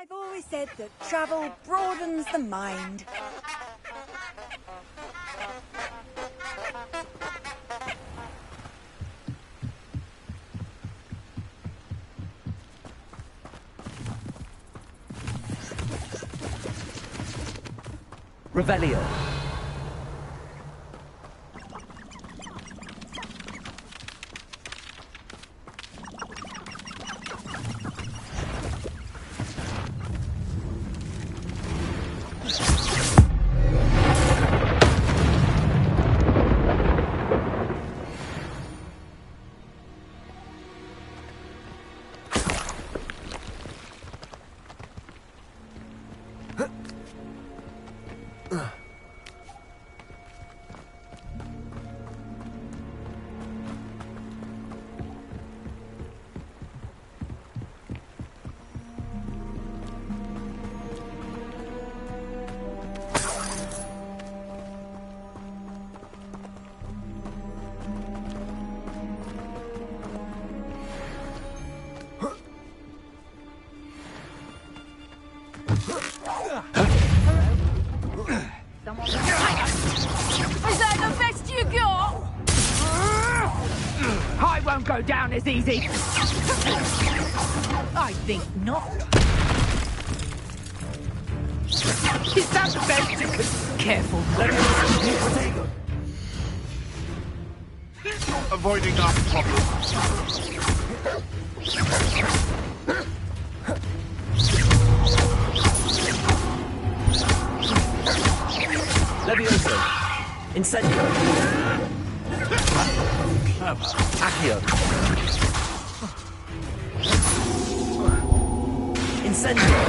I've always said that travel broadens the mind. Revelio. go down as easy. I think not. Is that the best you could... Careful. Avoiding our problem. Levioso. Incendio. Accio. Incendio.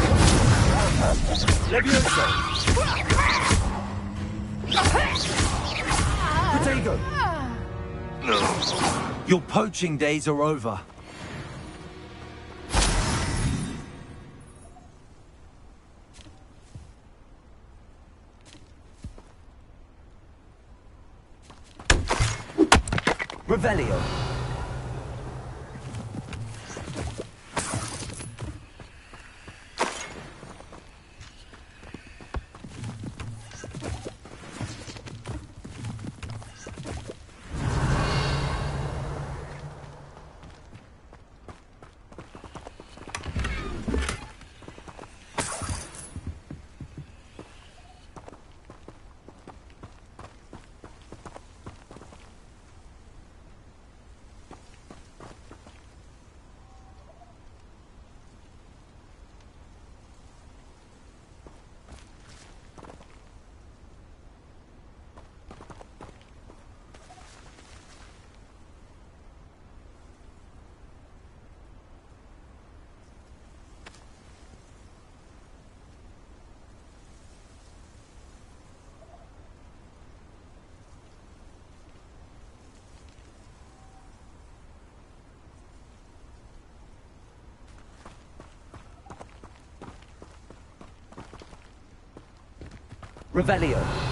Levioso. Protego. Your poaching days are over. Revelio. Revelio.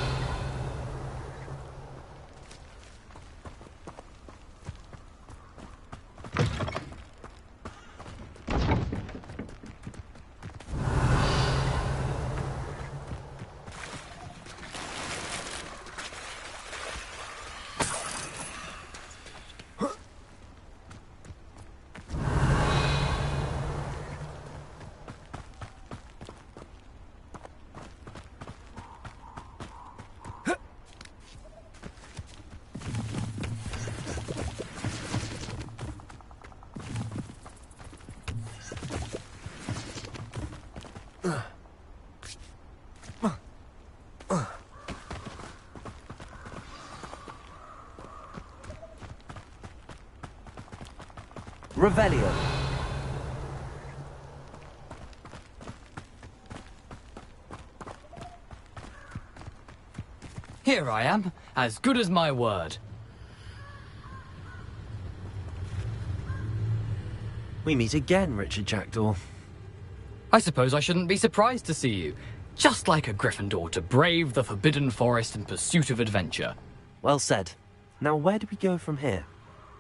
Revelio. Here I am, as good as my word. We meet again, Richard Jackdaw. I suppose I shouldn't be surprised to see you. Just like a Gryffindor to brave the Forbidden Forest in pursuit of adventure. Well said. Now where do we go from here?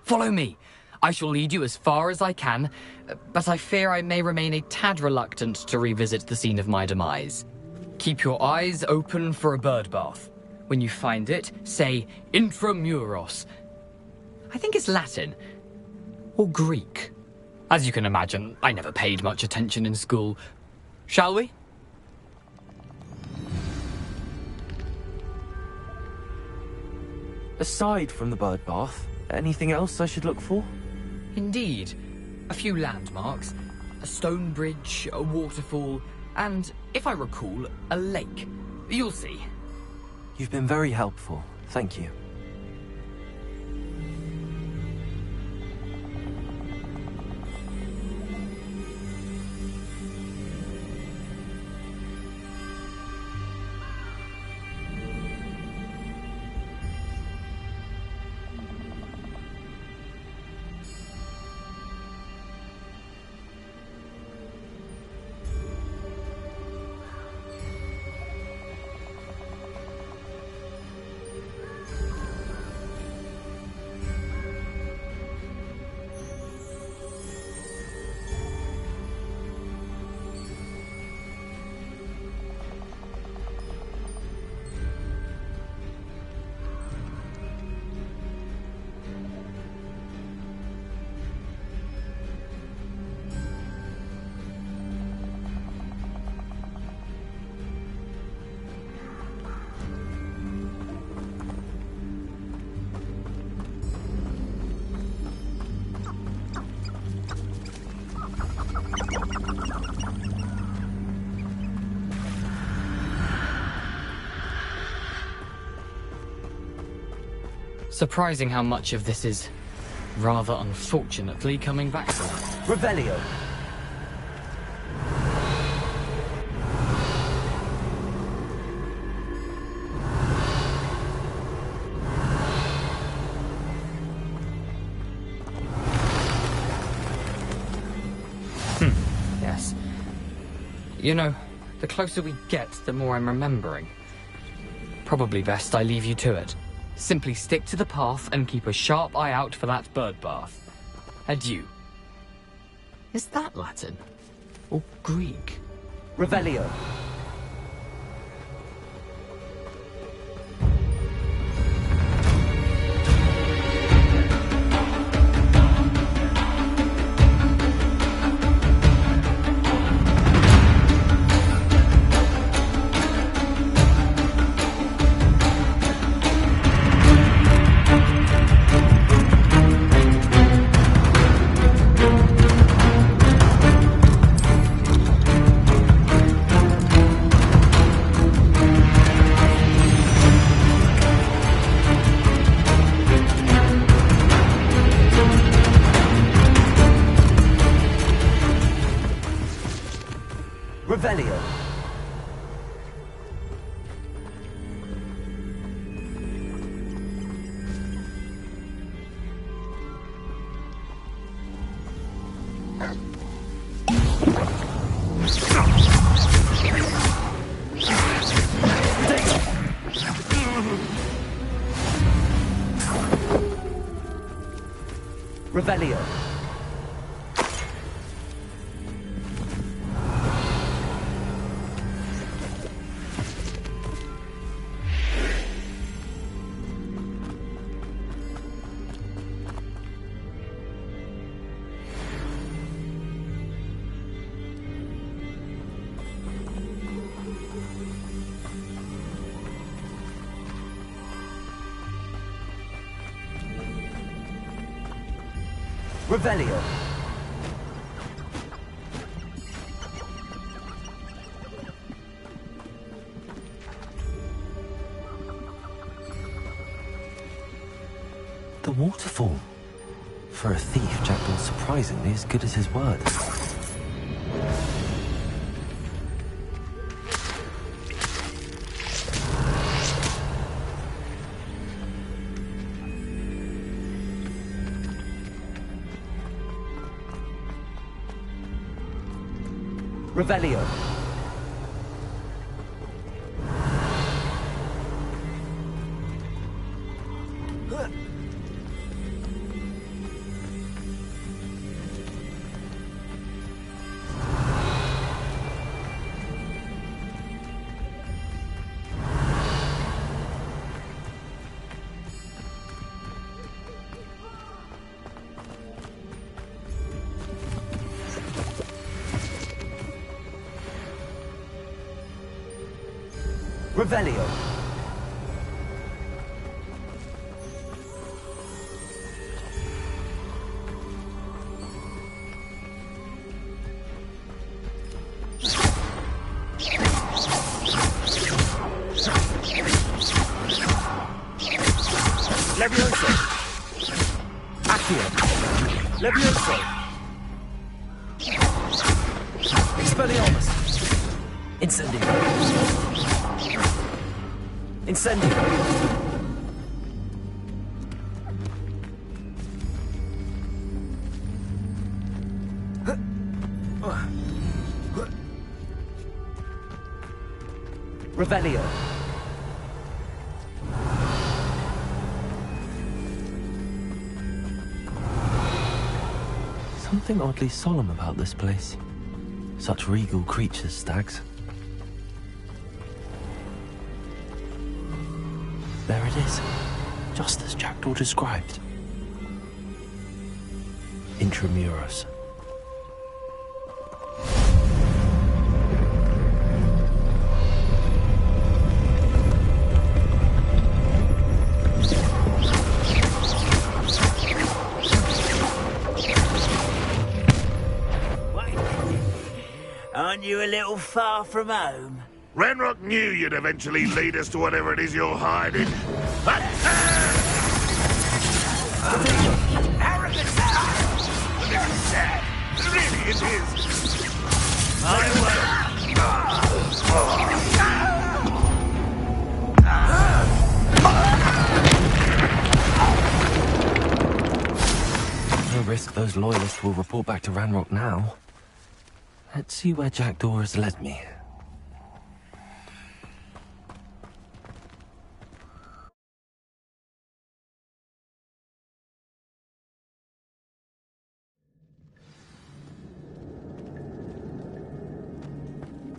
Follow me. I shall lead you as far as I can, but I fear I may remain a tad reluctant to revisit the scene of my demise. Keep your eyes open for a bird bath. When you find it, say Intramuros. I think it's Latin. Or Greek. As you can imagine, I never paid much attention in school. Shall we? Aside from the bird bath, anything else I should look for? Indeed. A few landmarks, a stone bridge, a waterfall, and, if I recall, a lake. You'll see. You've been very helpful. Thank you. Surprising how much of this is, rather unfortunately, coming back to that. Revelio. Yes. You know, the closer we get, the more I'm remembering. Probably best I leave you to it. Simply stick to the path and keep a sharp eye out for that bird bath. Adieu. Is that Latin? Or Greek? Revelio. Revelio. Revelio. Revelio. The waterfall. For a thief, Jackdaw's surprisingly as good as his word. Revelio. Revelio. Levioso. Accio. Levioso. Expelliarmus. Incendio. Incendio. Revelio. Something oddly solemn about this place. Such regal creatures, stags. There it is, just as Jackdaw described. Intramuros. Aren't you a little far from home? Renrock knew you'd eventually lead us to whatever it is you're hiding. Arrogant! This is sad. Really, it is. No risk those loyalists will report back to Ranrock now. Let's see where Jackdaw has led me.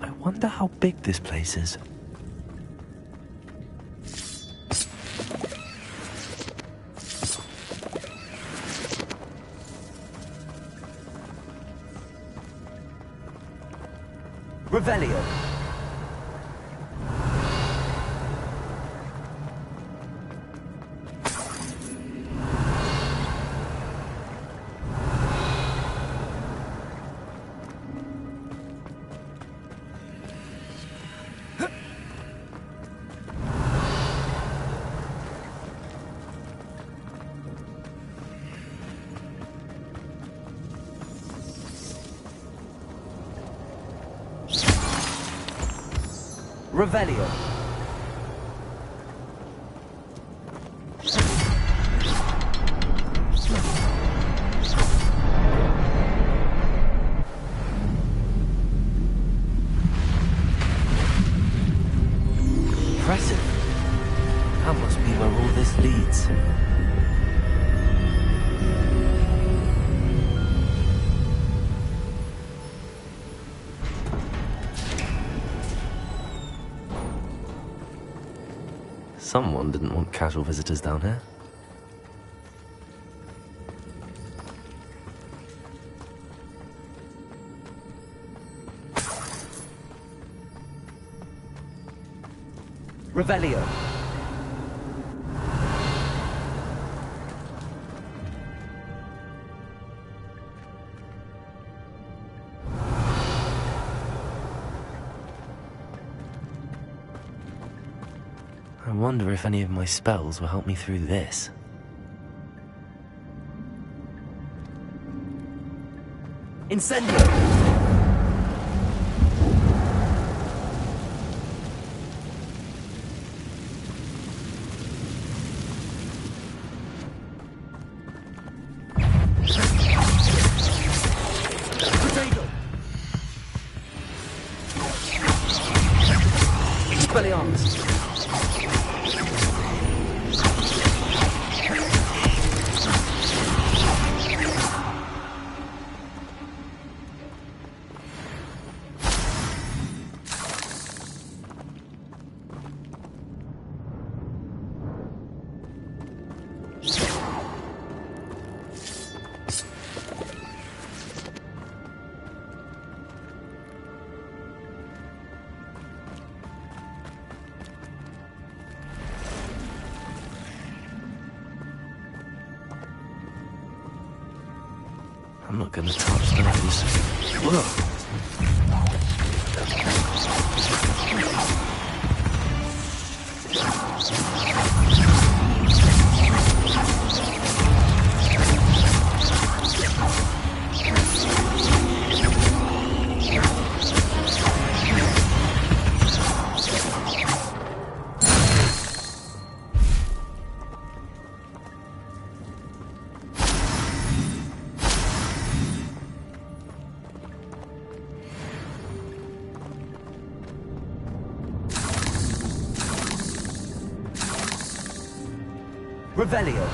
I wonder how big this place is. Revelio. Revelio. Impressive. That must be where all this leads. Someone didn't want casual visitors down here. Revelio. I wonder if any of my spells will help me through this. Incendio! Potato! Expelliarmus! I'm not gonna touch those. Whoa. Revelio.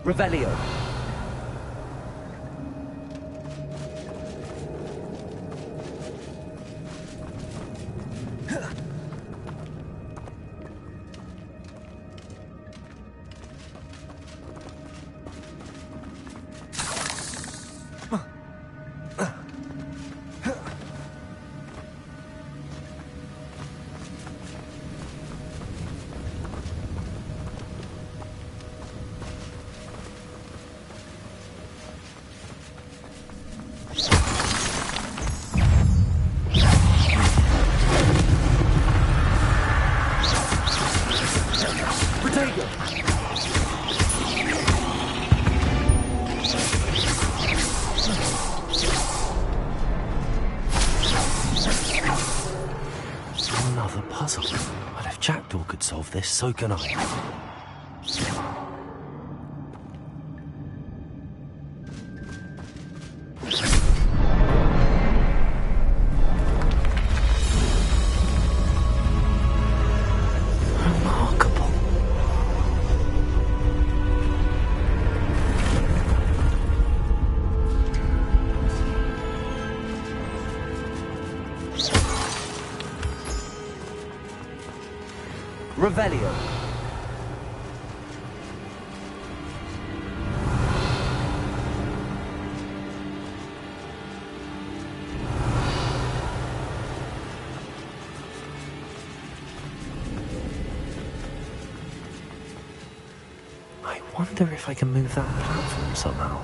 Revelio. Another puzzle. But if Jackdaw could solve this, so can I. Revelio. I wonder if I can move that platform somehow.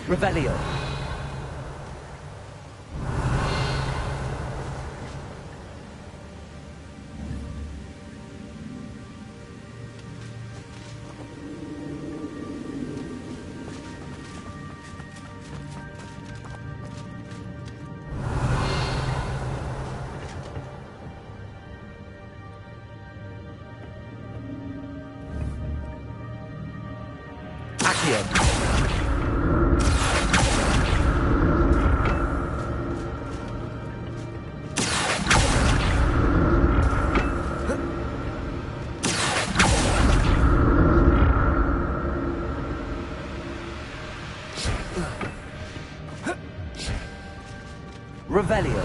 Revelio. Accio. Revelio.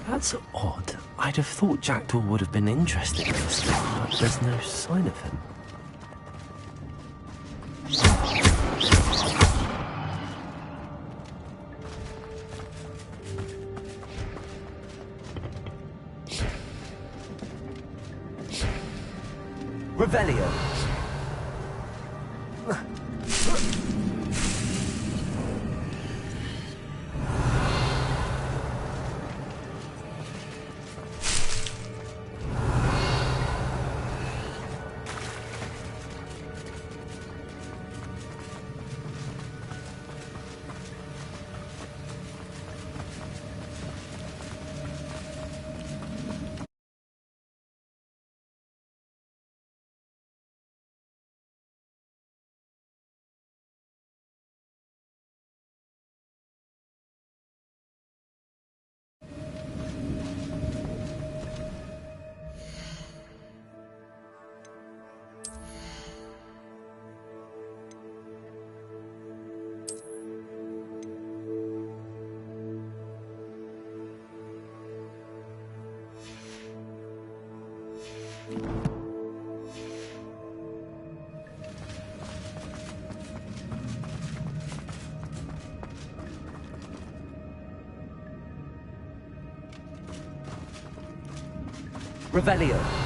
That's odd. I'd have thought Jackdaw would have been interested in this thing, but there's no sign of him. Revelio. Revelio.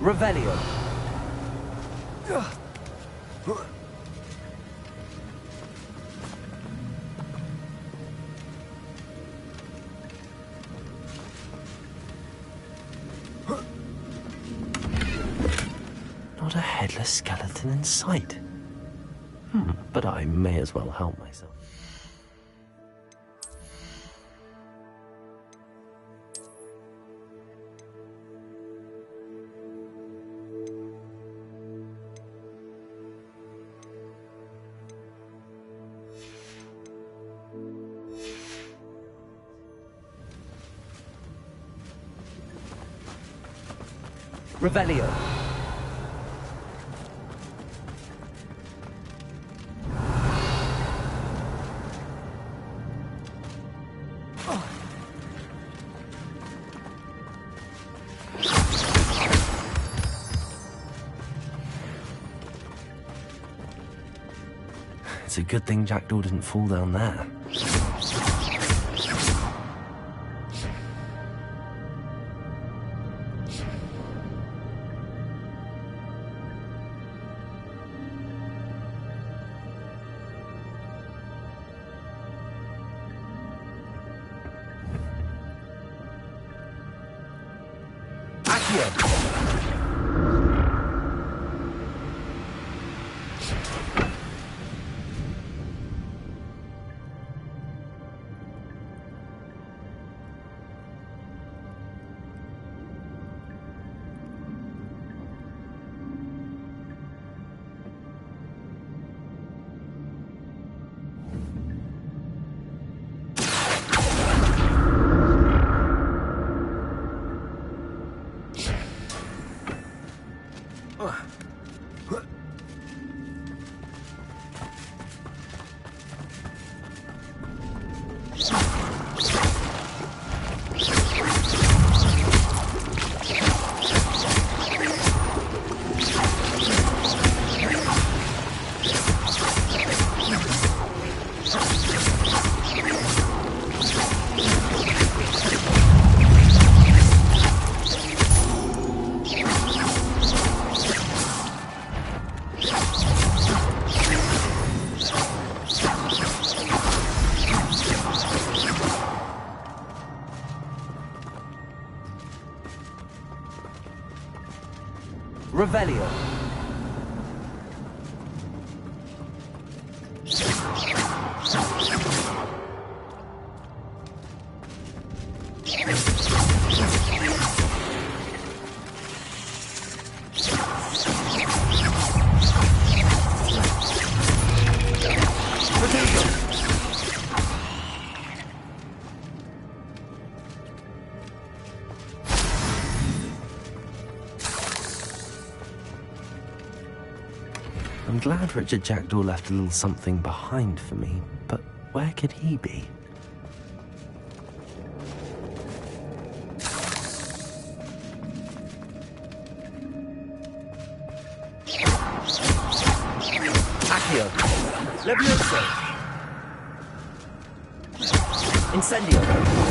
Revelio. Not a headless skeleton in sight. But I may as well help myself. Revelio. It's a good thing Jackdaw didn't fall down there. Revelio. I'm glad Richard Jackdaw left a little something behind for me, but where could he be? Accio. Levioso. Incendio.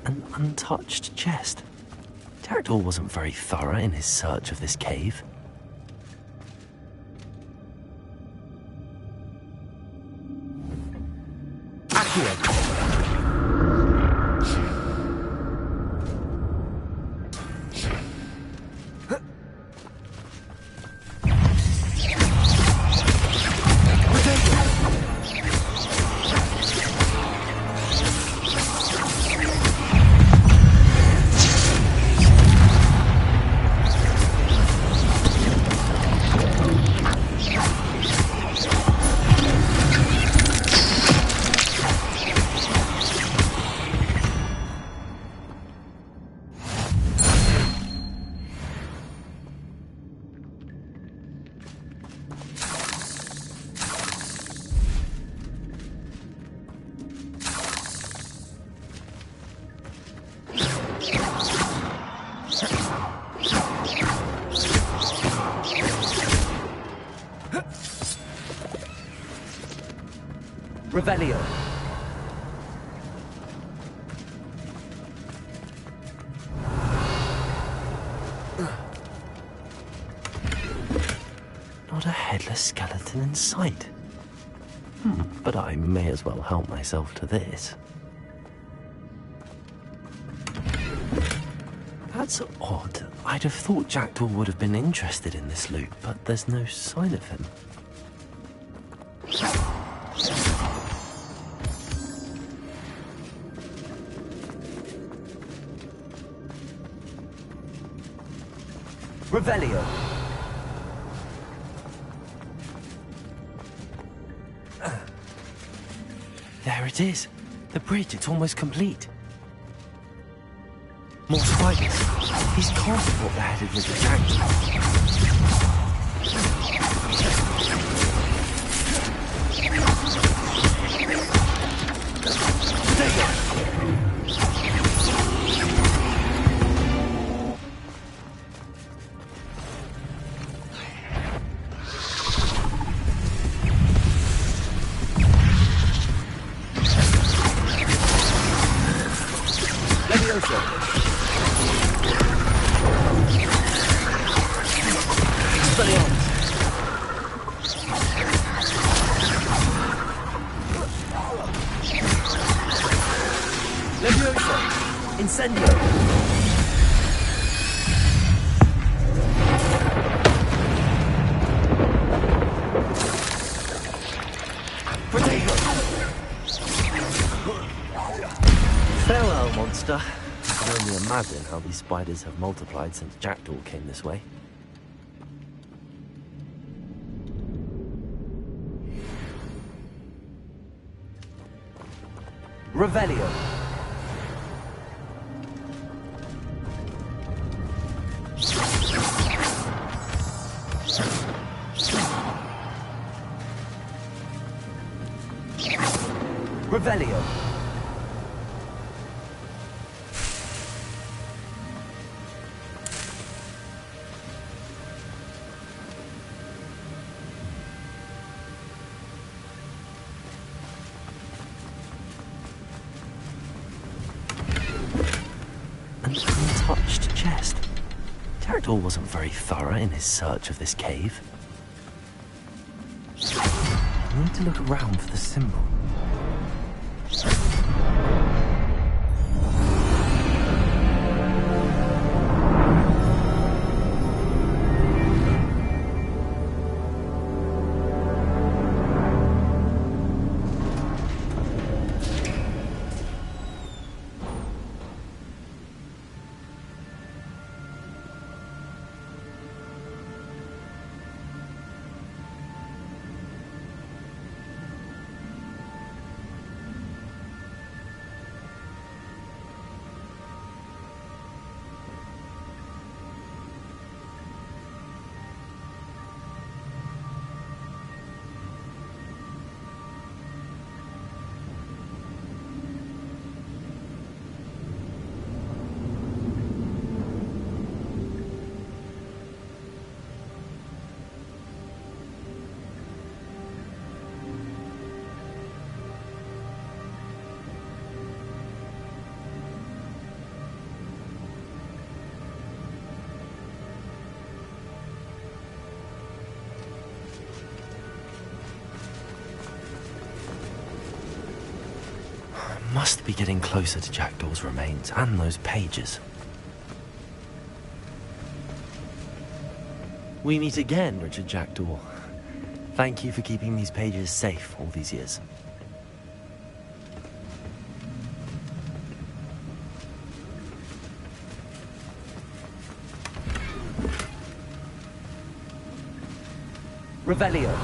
An untouched chest. Jackdaw wasn't very thorough in his search of this cave. Accio. Revelio. Not a headless skeleton in sight. But I may as well help myself to this. That's odd. I'd have thought Jackdaw would have been interested in this loot, but there's no sign of him. Revelio. There it is. The bridge, it's almost complete. More spiders. These can't be what they're headed with the Jackdaw. Farewell, monster. I can only imagine how these spiders have multiplied since Jackdaw came this way. Revelio. Revelio. An untouched chest. Jackdaw wasn't very thorough in his search of this cave. I need to look around for the symbol. Must be getting closer to Jackdaw's remains and those pages. We meet again, Richard Jackdaw. Thank you for keeping these pages safe all these years. Revelio.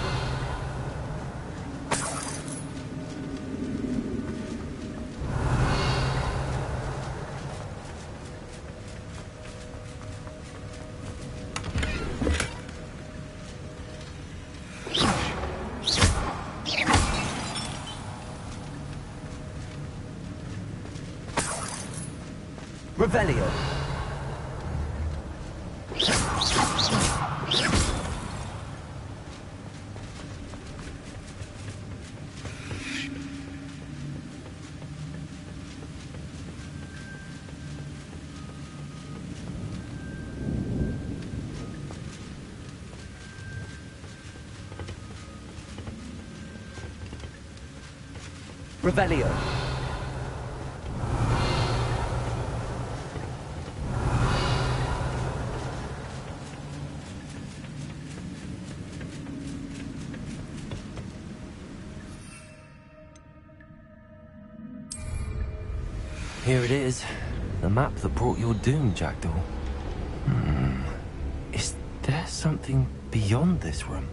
Revelio. Revelio. Here it is. The map that brought your doom, Jackdaw. Is there something beyond this room?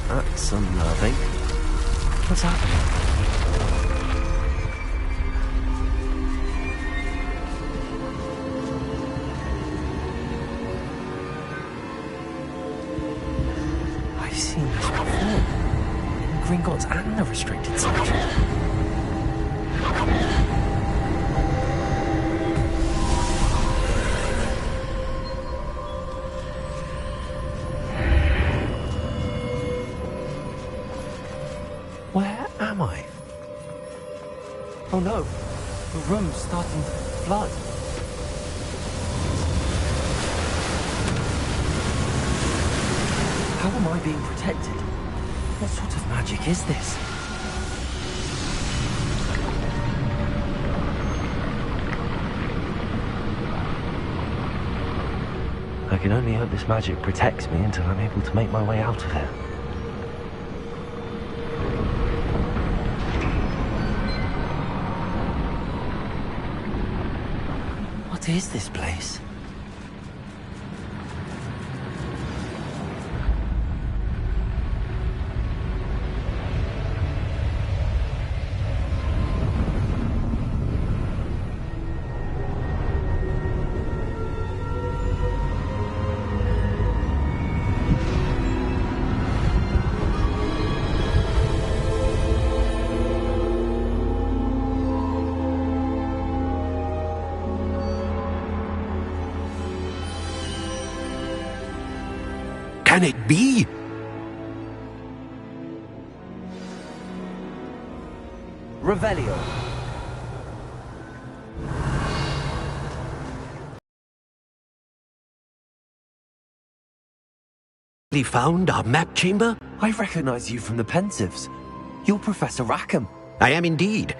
That's unnerving. What's happening? I've seen this before. In Gringotts and the restricted section. Where am I? Oh no, the room's starting to flood. How am I being protected? What sort of magic is this? I can only hope this magic protects me until I'm able to make my way out of here. What is this place? Can it be? Revelio. Found our map chamber? I recognize you from the Pensives. You're Professor Rackham. I am indeed.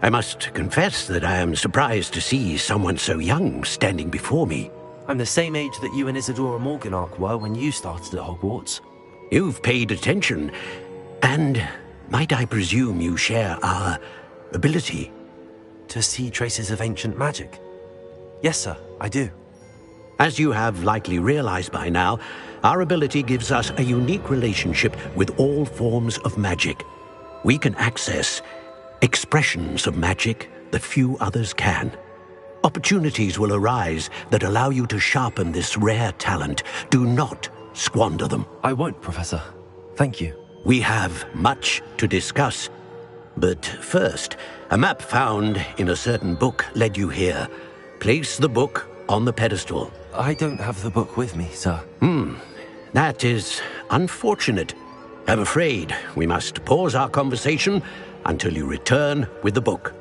I must confess that I am surprised to see someone so young standing before me. I'm the same age that you and Isadora Morganach were when you started at Hogwarts. You've paid attention, and might I presume you share our ability? To see traces of ancient magic? Yes, sir, I do. As you have likely realized by now, Our ability gives us a unique relationship with all forms of magic. We can access expressions of magic that few others can. Opportunities will arise that allow you to sharpen this rare talent. Do not squander them. I won't, Professor. Thank you. We have much to discuss. But first, a map found in a certain book led you here. Place the book on the pedestal. I don't have the book with me, sir. That is unfortunate. I'm afraid we must pause our conversation until you return with the book.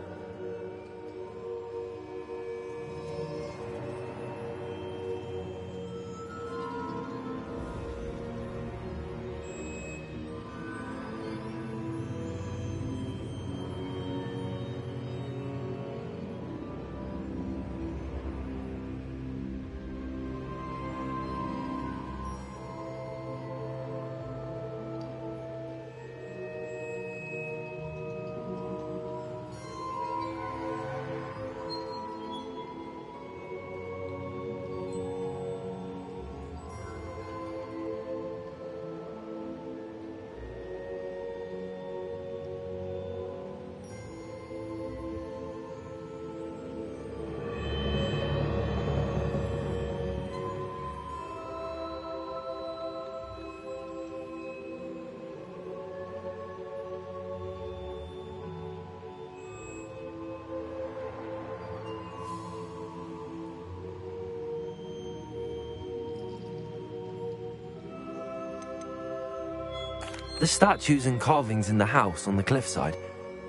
The statues and carvings in the house on the cliffside,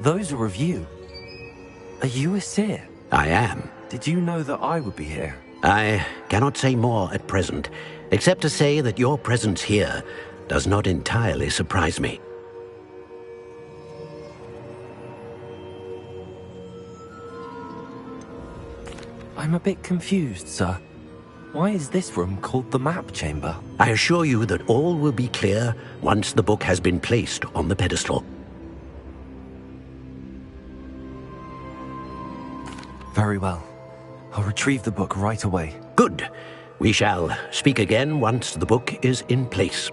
those are of you. Are you a seer? I am. Did you know that I would be here? I cannot say more at present, except to say that your presence here does not entirely surprise me. I'm a bit confused, sir. Why is this room called the map chamber? I assure you that all will be clear once the book has been placed on the pedestal. Very well. I'll retrieve the book right away. Good. We shall speak again once the book is in place.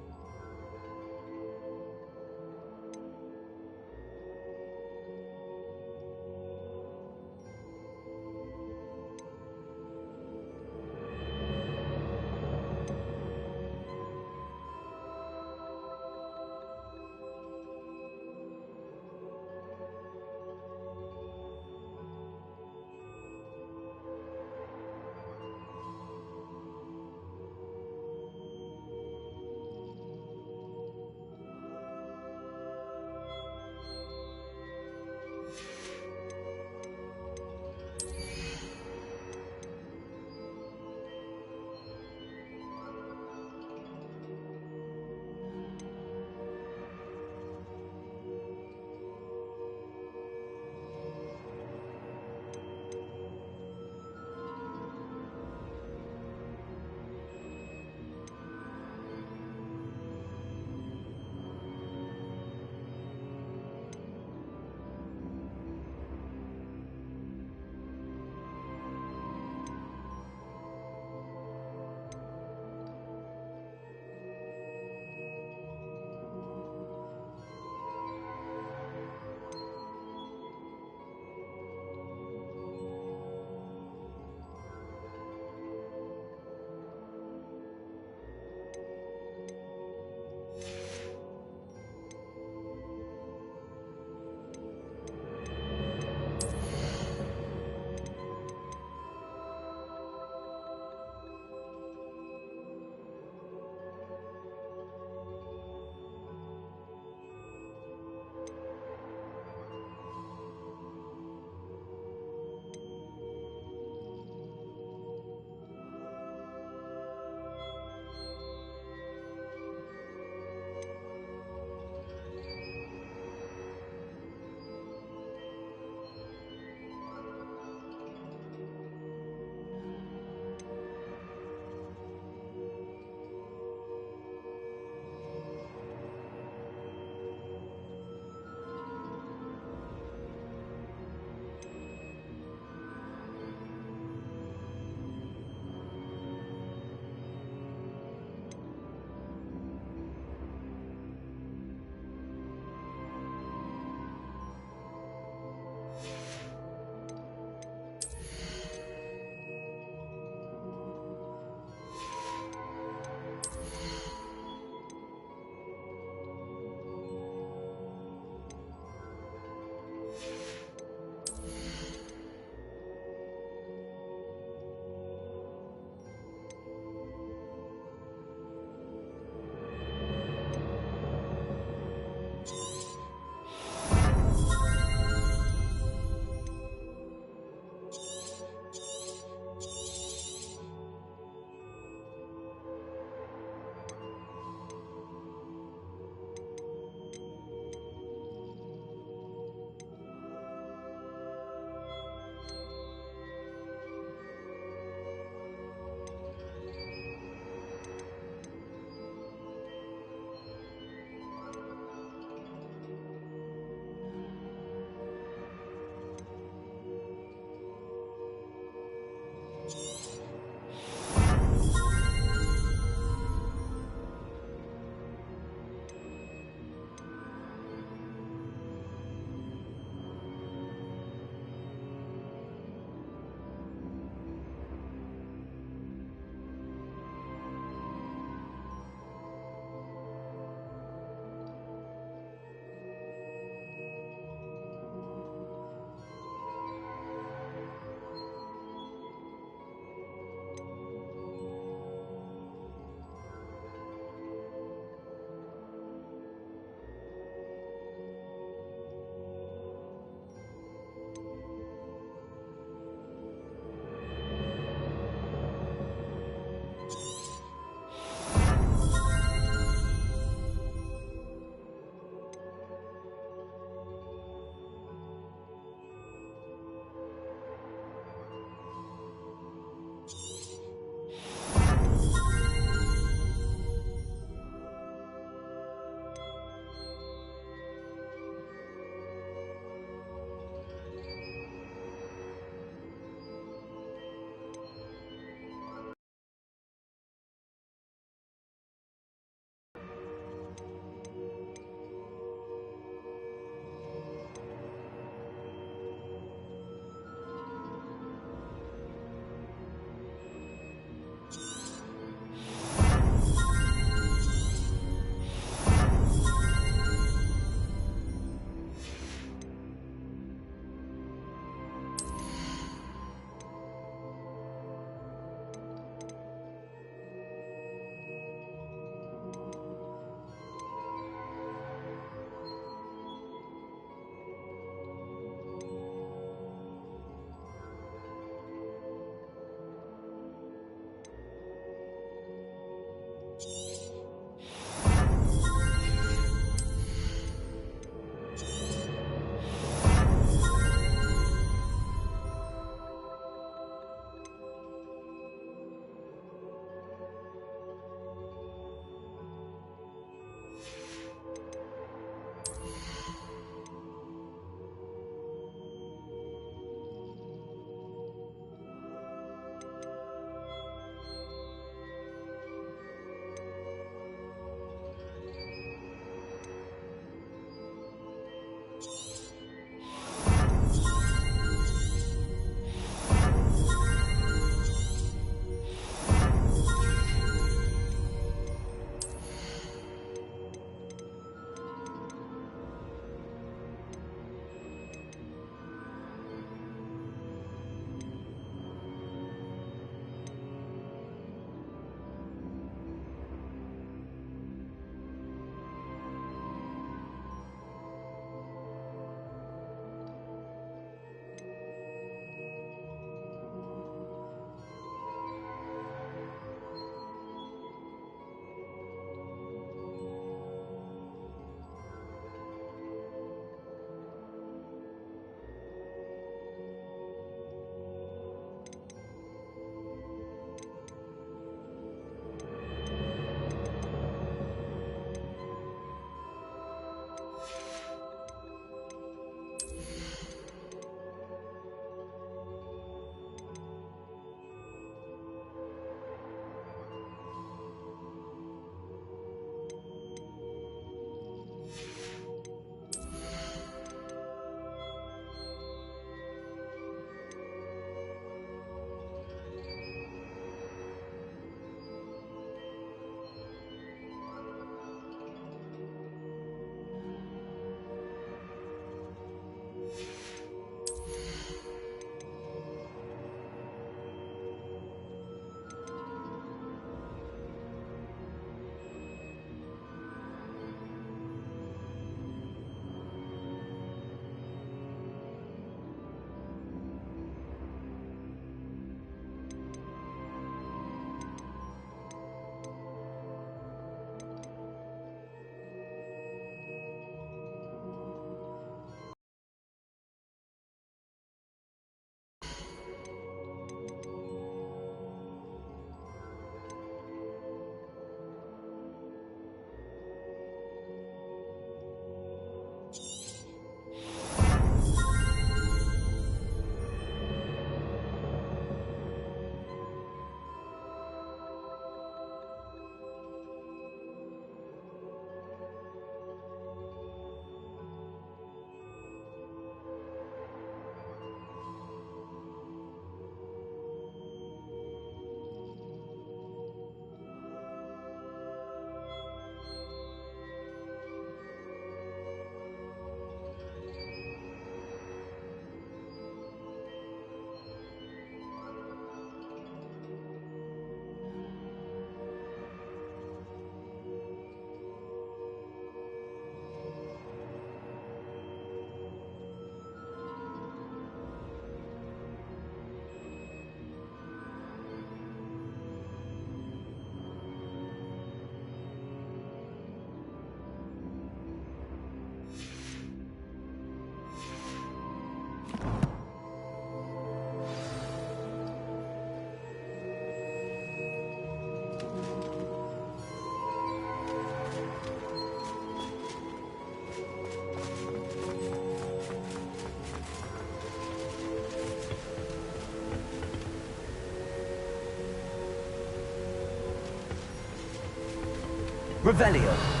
Revelio.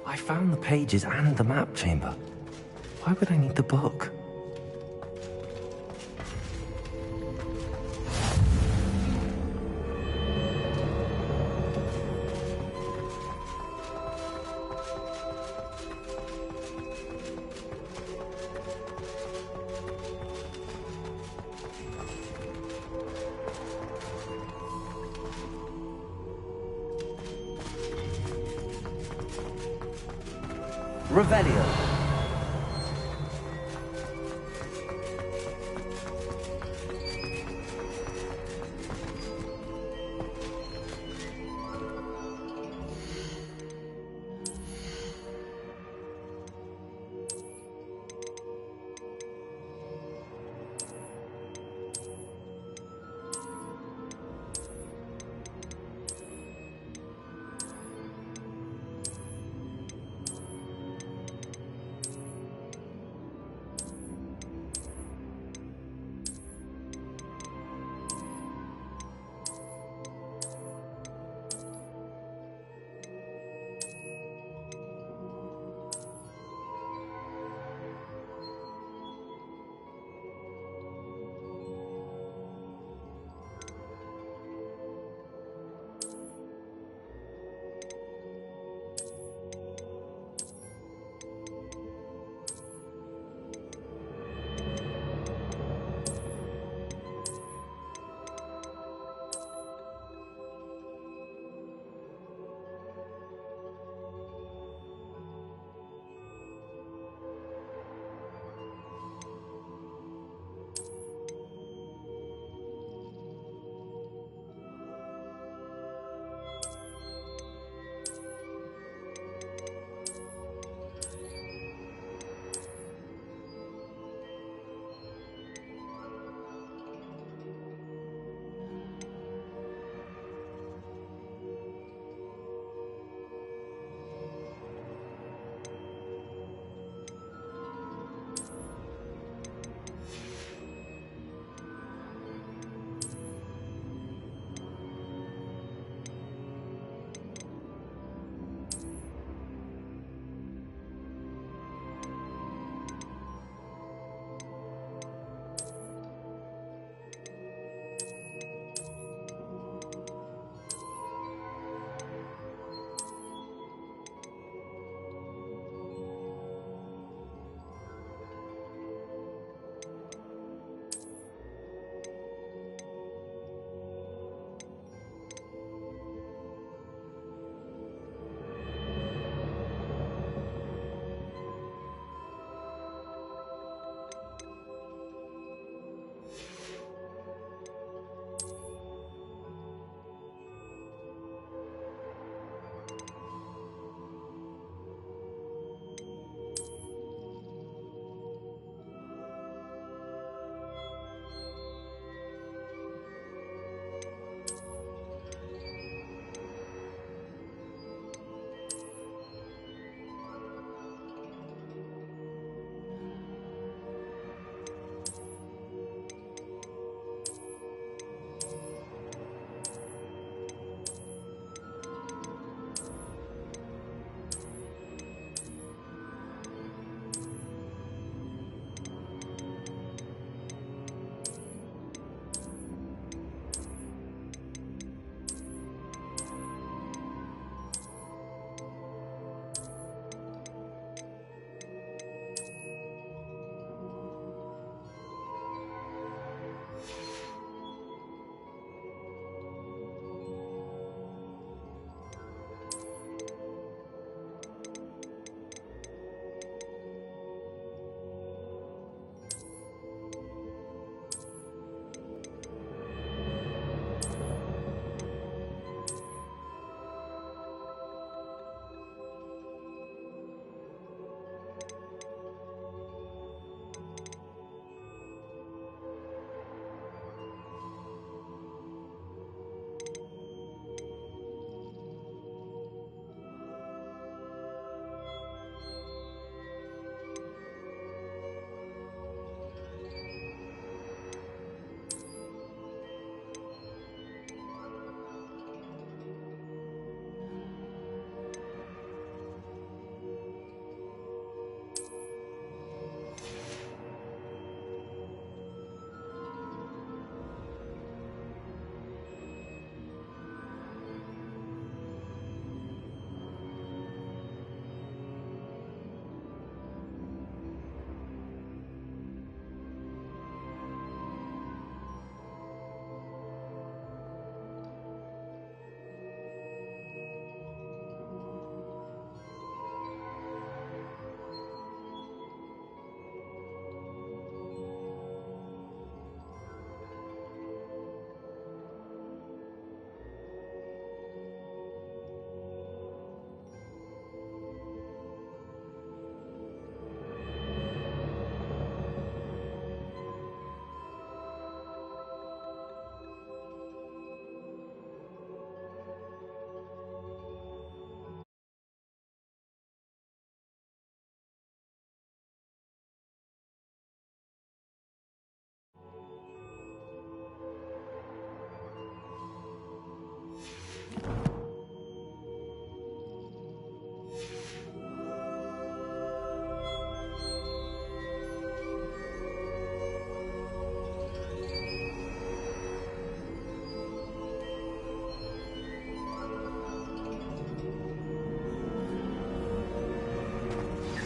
I found the pages and the map chamber. Why would I need the book? Revelio.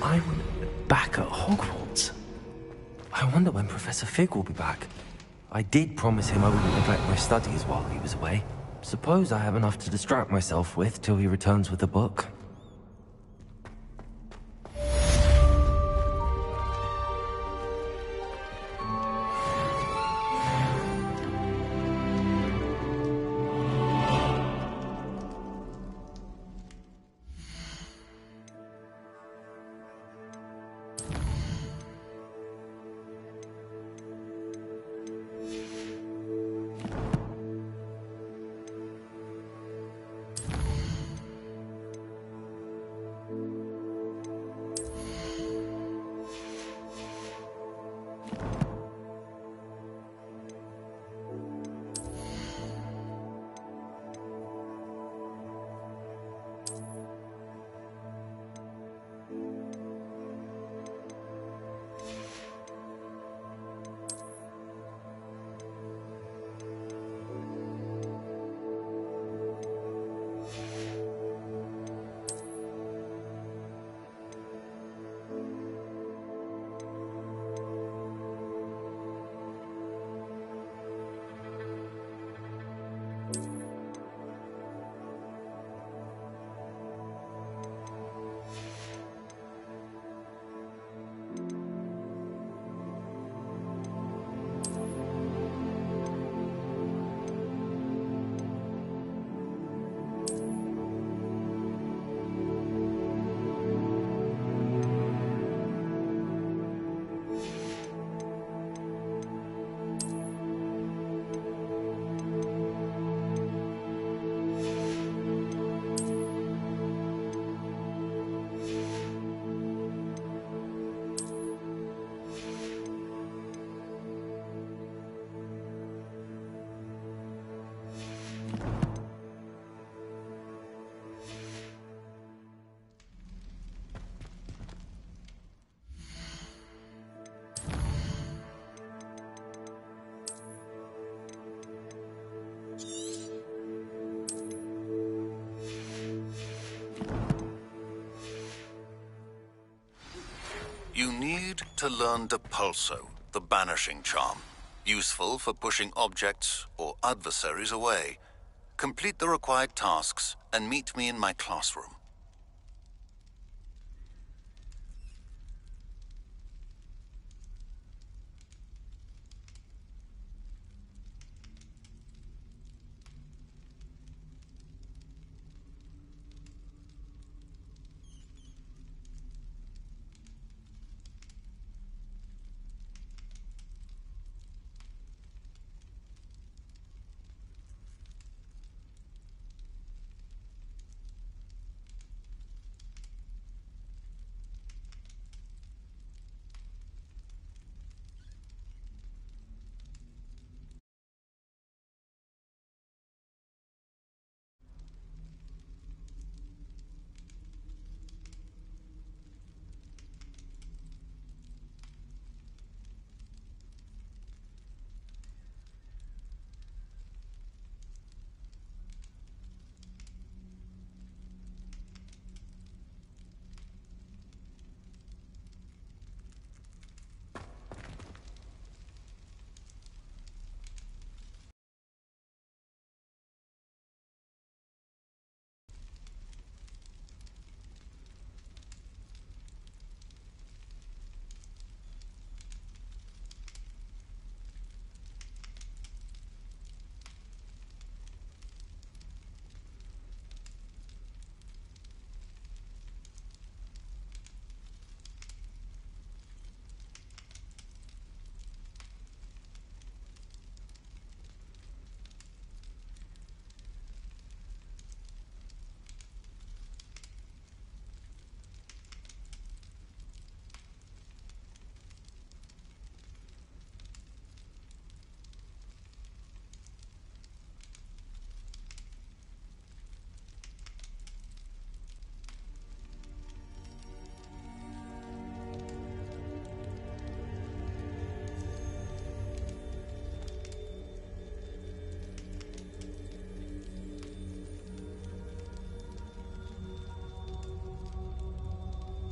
I'm back at Hogwarts. I wonder when Professor Fig will be back. I did promise him I wouldn't neglect my studies while he was away. Suppose I have enough to distract myself with till he returns with a book. You need to learn Depulso, the banishing charm. Useful for pushing objects or adversaries away. Complete the required tasks and meet me in my classroom.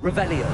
Revelio.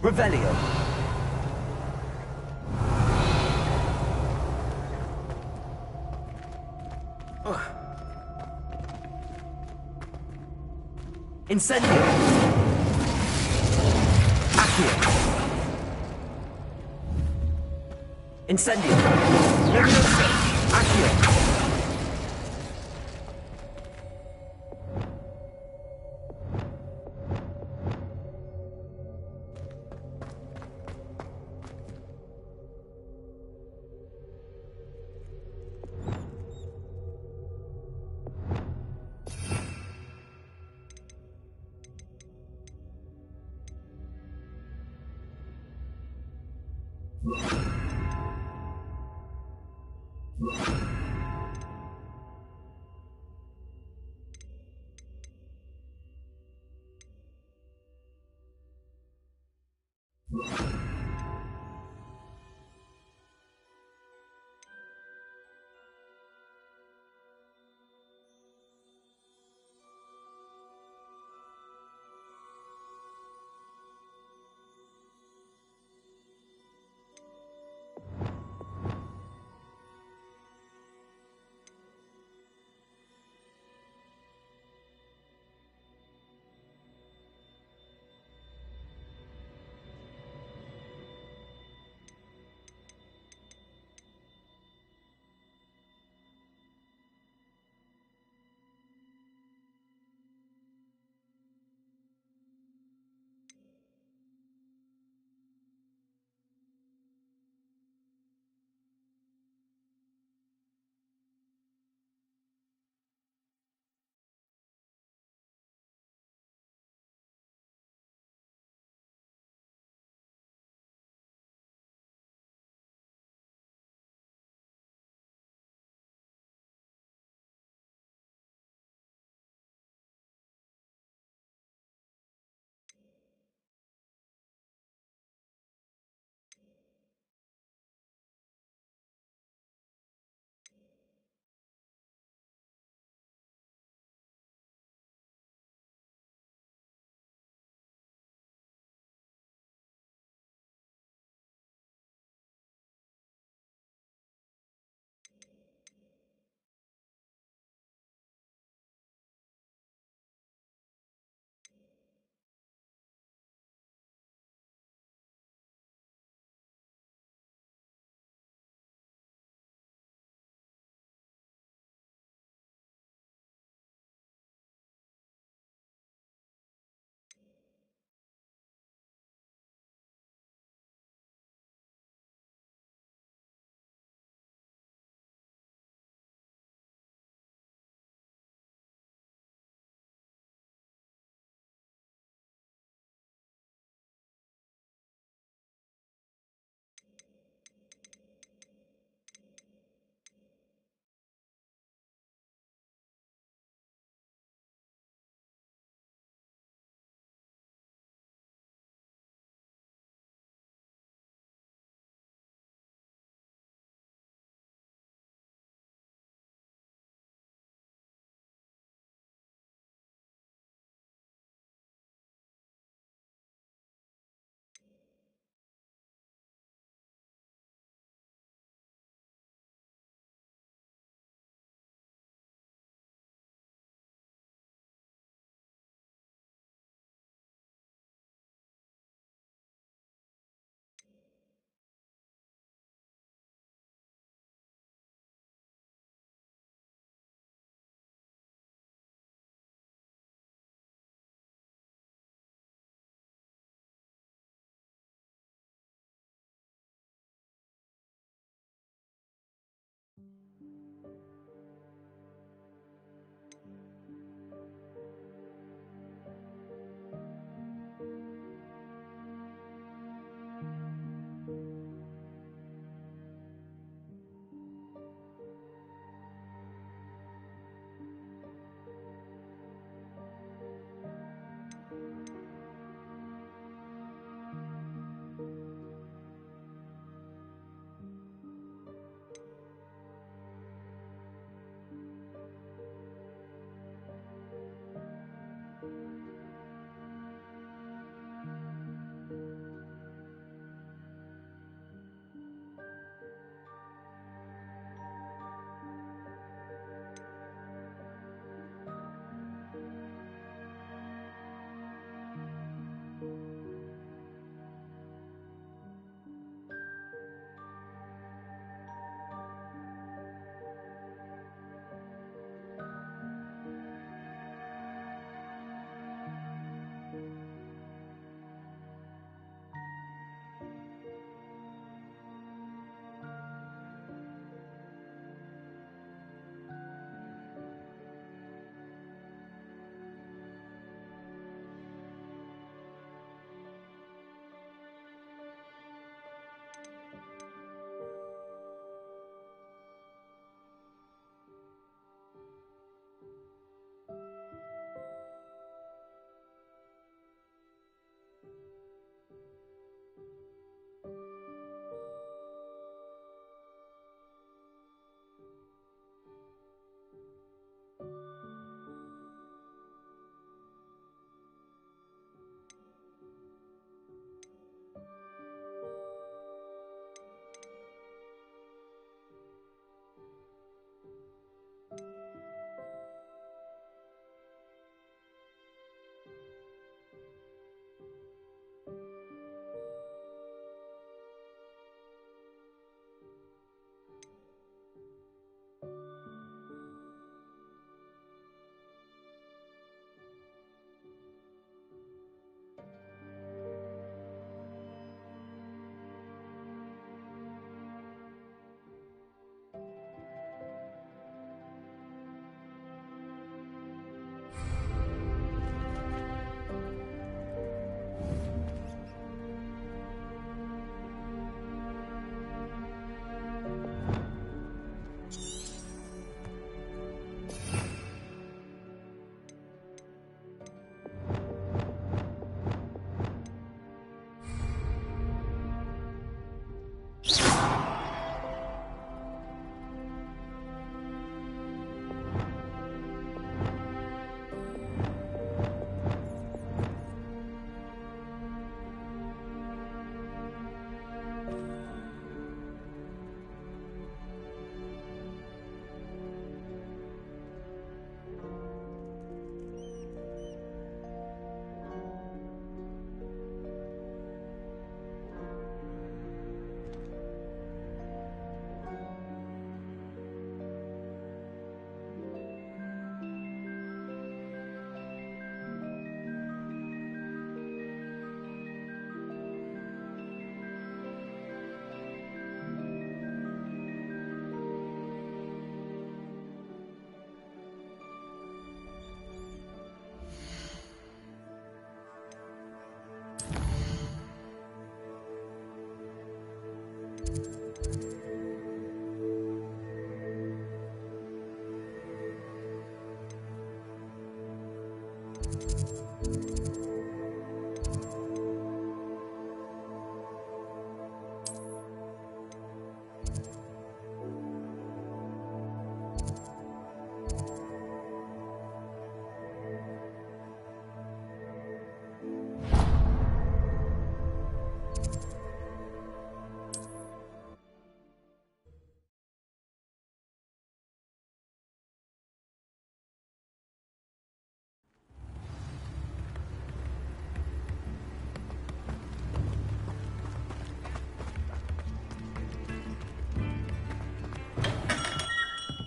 Revelio. Incendio. Accio. Incendio. Levioso. Accio.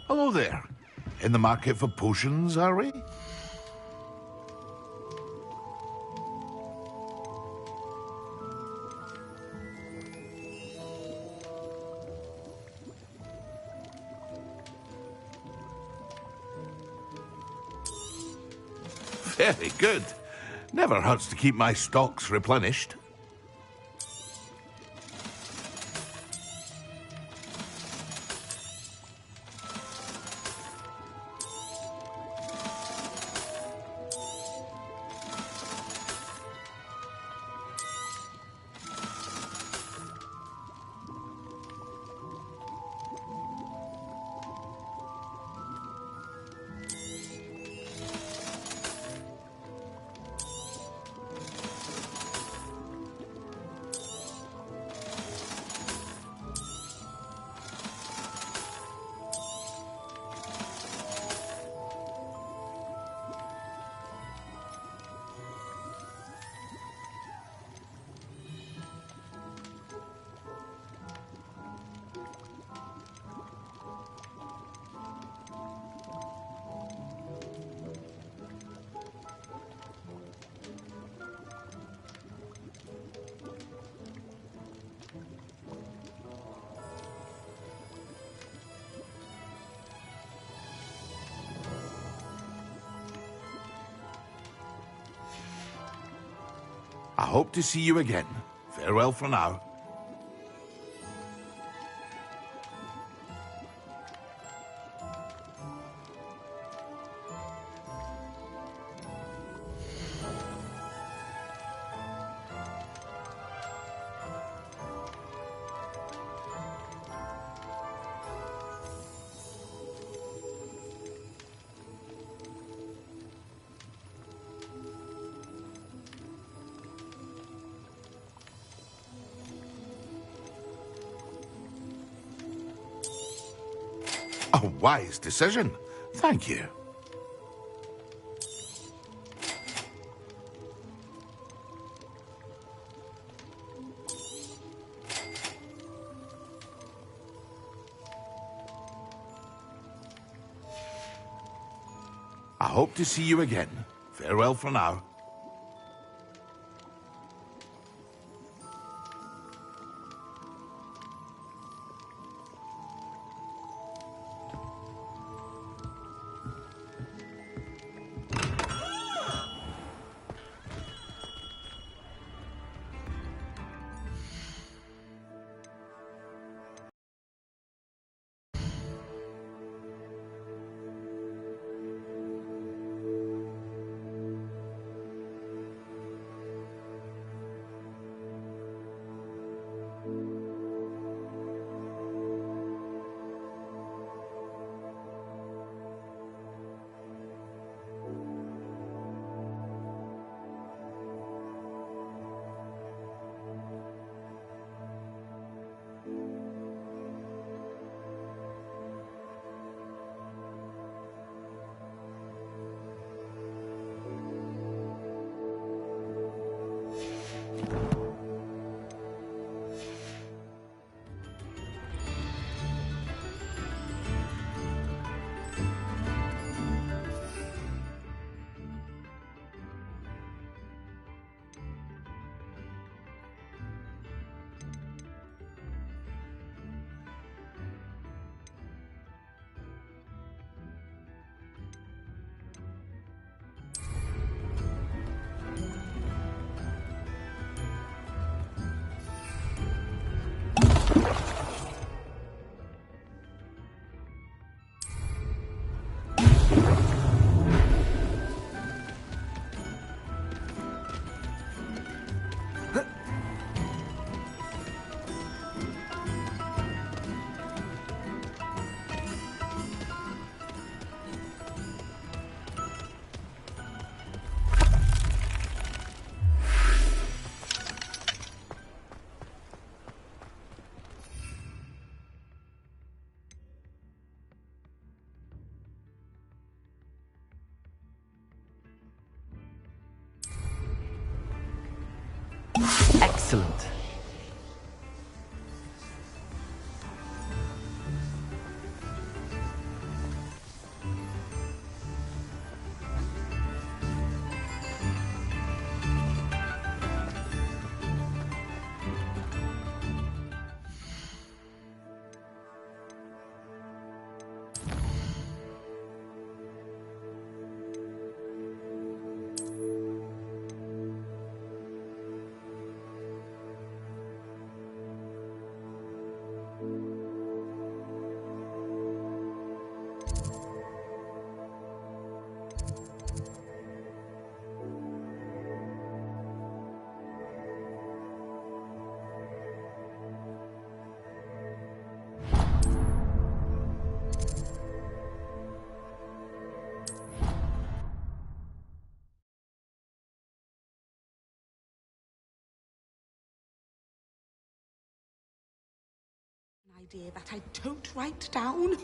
Hello there. In the market for potions, are we? Very good. Never hurts to keep my stocks replenished. I hope to see you again. Farewell for now. A wise decision. Thank you. I hope to see you again. Farewell for now. Excellent. idea that I don't write down.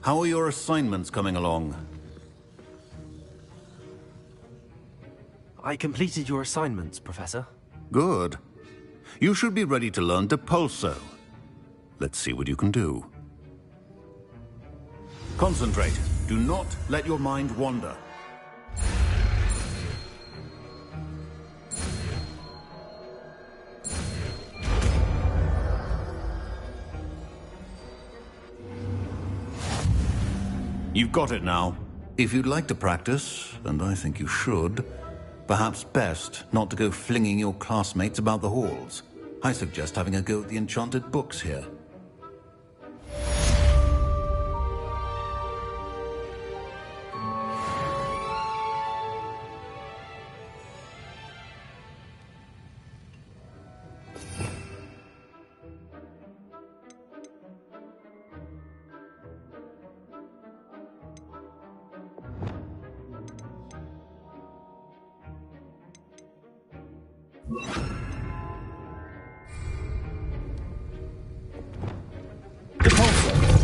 How are your assignments coming along? I completed your assignments, Professor. Good. You should be ready to learn Depulso. Let's see what you can do. Concentrate. Do not let your mind wander. You've got it now. If you'd like to practice, and I think you should, perhaps best not to go flinging your classmates about the halls. I suggest having a go at the enchanted books here.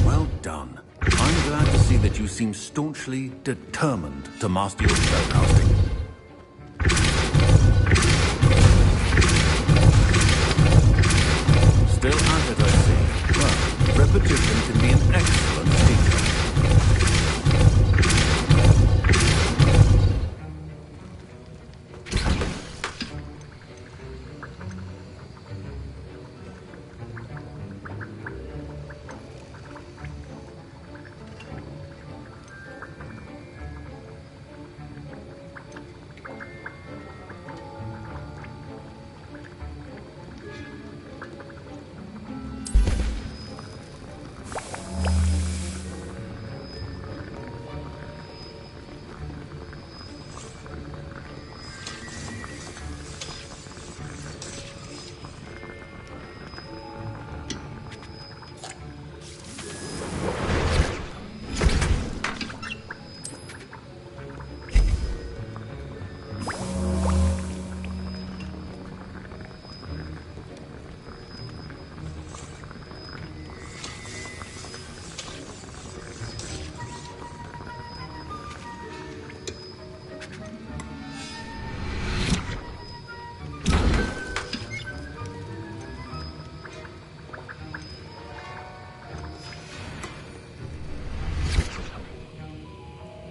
Well done. I'm glad to see that you seem staunchly determined to master your spellcasting. Still at it, I see. Well, repetition can be an excellent teacher.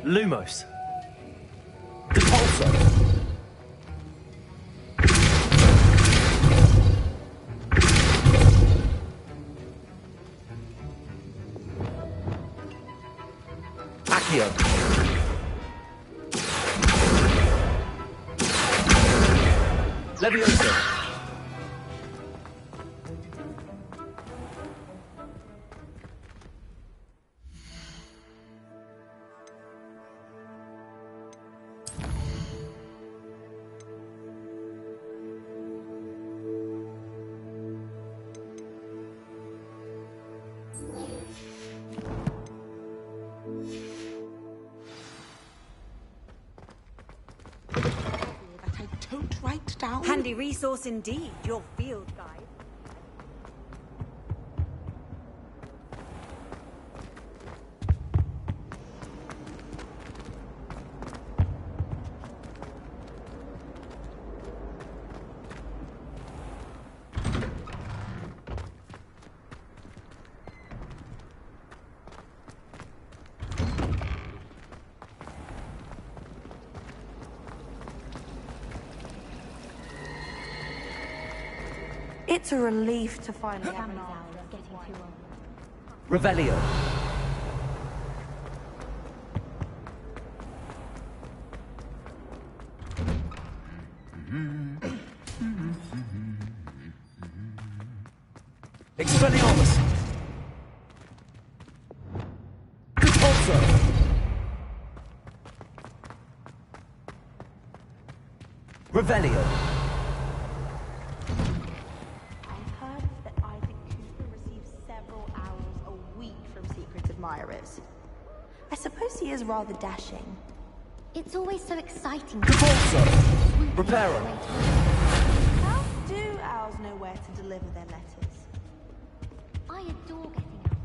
Lumos. Depulso. Accio. Leviosa! That I don't write down. Handy resource indeed, your field guide. It's a relief to finally have an Revelio. Expelliarmus! Repulsor! Revelio. admirers. I suppose he is rather dashing. It's always so exciting. Reparo. How do owls know where to deliver their letters? I adore getting out.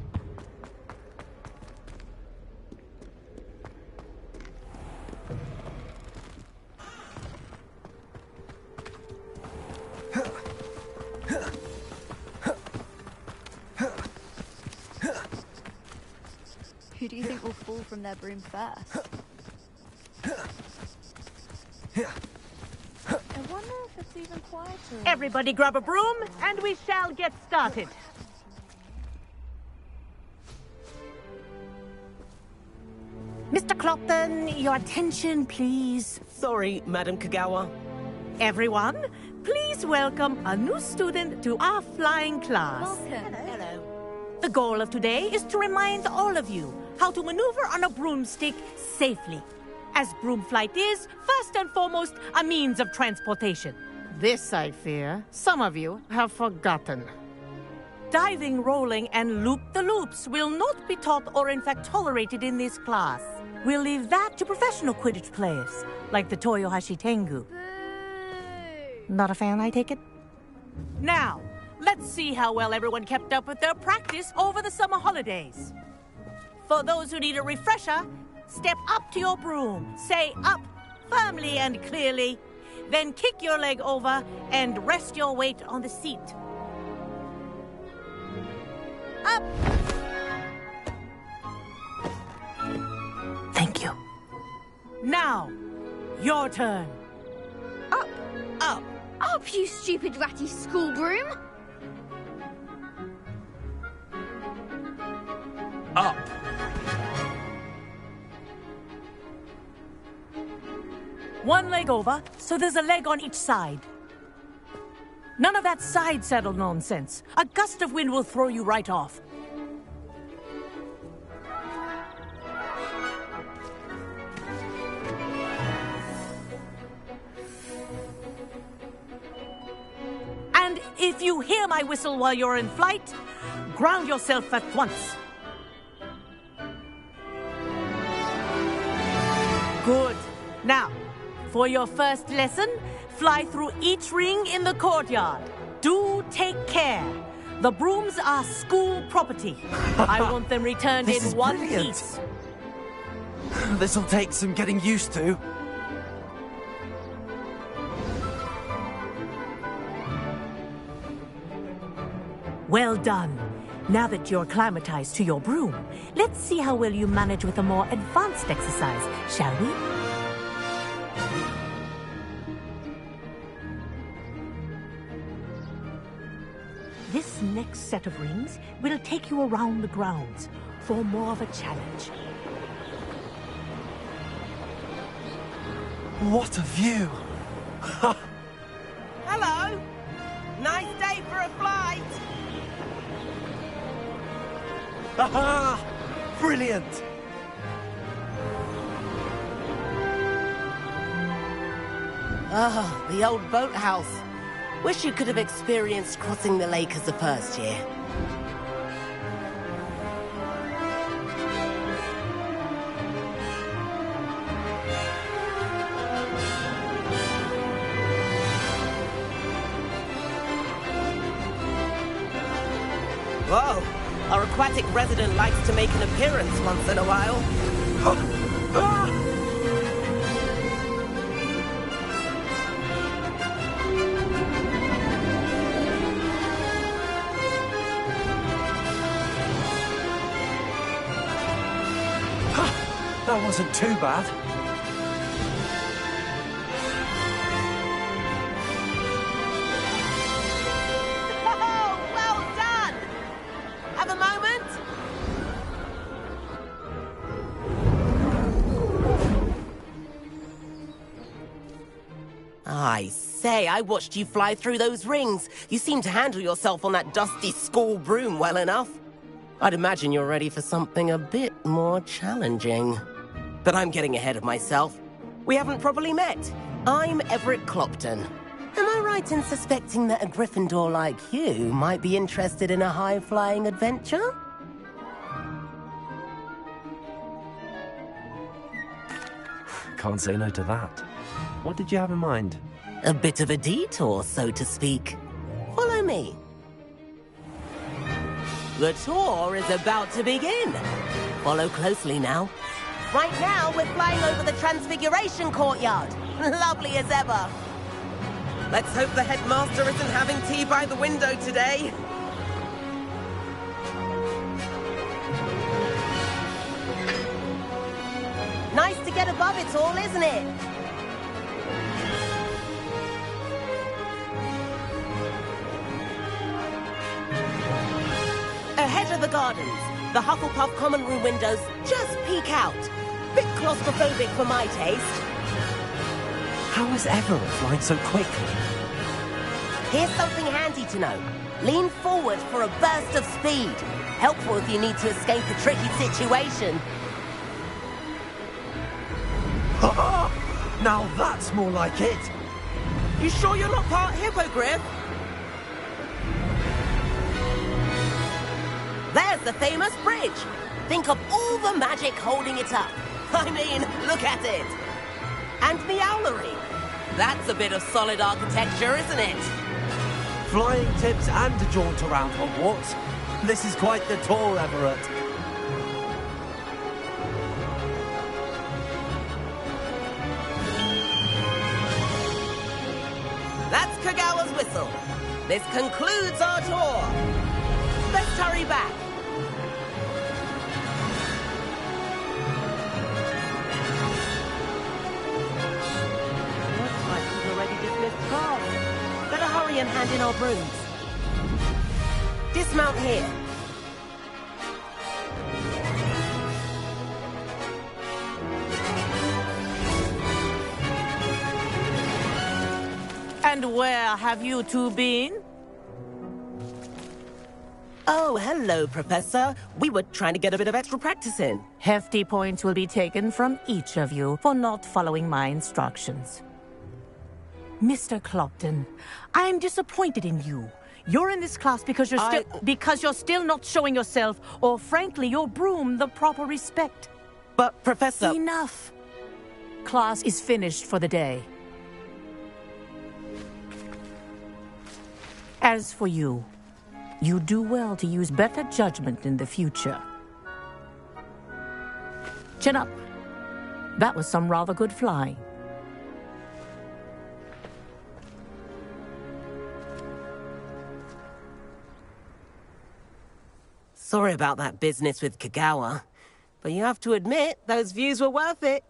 Who do you think will fall from their broom first? I wonder if it's even quieter. Everybody grab a broom, and we shall get started. Mr. Clopton, your attention, please. Sorry, Madam Kagawa. Everyone, please welcome a new student to our flying class. Welcome. Hello. The goal of today is to remind all of you how to maneuver on a broomstick safely, as broom flight is, first and foremost, a means of transportation. This, I fear, some of you have forgotten. Diving, rolling, and loop-the-loops will not be taught or in fact tolerated in this class. We'll leave that to professional Quidditch players, like the Toyohashi Tengu. Not a fan, I take it? Now, let's see how well everyone kept up with their practice over the summer holidays. For those who need a refresher, step up to your broom, say up firmly and clearly, then kick your leg over and rest your weight on the seat. Up! Thank you. Now, your turn. Up! Up! Up, you stupid ratty school broom! Up! One leg over, so there's a leg on each side. None of that side saddle nonsense. A gust of wind will throw you right off. And if you hear my whistle while you're in flight, ground yourself at once. Good. Now, for your first lesson, fly through each ring in the courtyard. Do take care. The brooms are school property. I want them returned in one piece. This'll take some getting used to. Well done. Now that you're acclimatized to your broom, let's see how well you manage with a more advanced exercise, shall we? This next set of rings will take you around the grounds for more of a challenge. What a view! Hello. Nice day for a flight. Aha! Brilliant! Ah, the old boathouse. Wish you could have experienced crossing the lake as a first year. Whoa! Our aquatic resident likes to make an appearance once in a while. That wasn't too bad. Oh, well done! Have a moment? I say, I watched you fly through those rings. You seem to handle yourself on that dusty school broom well enough. I'd imagine you're ready for something a bit more challenging. But I'm getting ahead of myself. We haven't properly met. I'm Everett Clopton. Am I right in suspecting that a Gryffindor like you might be interested in a high-flying adventure? Can't say no to that. What did you have in mind? A bit of a detour, so to speak. Follow me. The tour is about to begin. Follow closely now. Right now, we're flying over the Transfiguration Courtyard. Lovely as ever. Let's hope the headmaster isn't having tea by the window today. Nice to get above it all, isn't it? Ahead of the gardens, the Hufflepuff common room windows just peek out. Bit claustrophobic for my taste. How is Everett flying so quickly? Here's something handy to know. Lean forward for a burst of speed. Helpful if you need to escape a tricky situation. Now that's more like it. You sure you're not part hippogriff? There's the famous bridge. Think of all the magic holding it up. I mean, look at it. And the owlery. That's a bit of solid architecture, isn't it? Flying tips and a jaunt around Hogwarts. This is quite the tour, Everett. That's Kagawa's whistle. This concludes our tour. Let's hurry back. Looks like we've already dismissed class. Better hurry and hand in our brooms. Dismount here. And where have you two been? Oh, hello, Professor. We were trying to get a bit of extra practice in. Hefty points will be taken from each of you for not following my instructions. Mr. Clopton, I'm disappointed in you. You're in this class because you're still not showing yourself, or frankly, your broom the proper respect. But, Professor... Enough. Class is finished for the day. As for you, you do well to use better judgment in the future. Chin up. That was some rather good flying. Sorry about that business with Kagawa, but you have to admit, those views were worth it.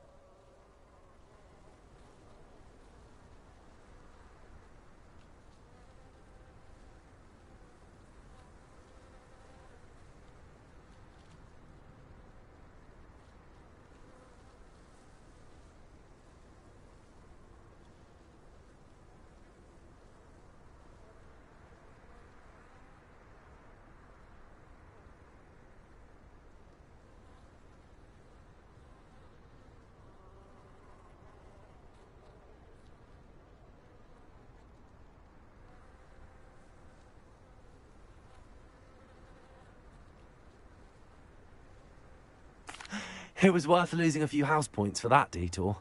It was worth losing a few house points for that detour.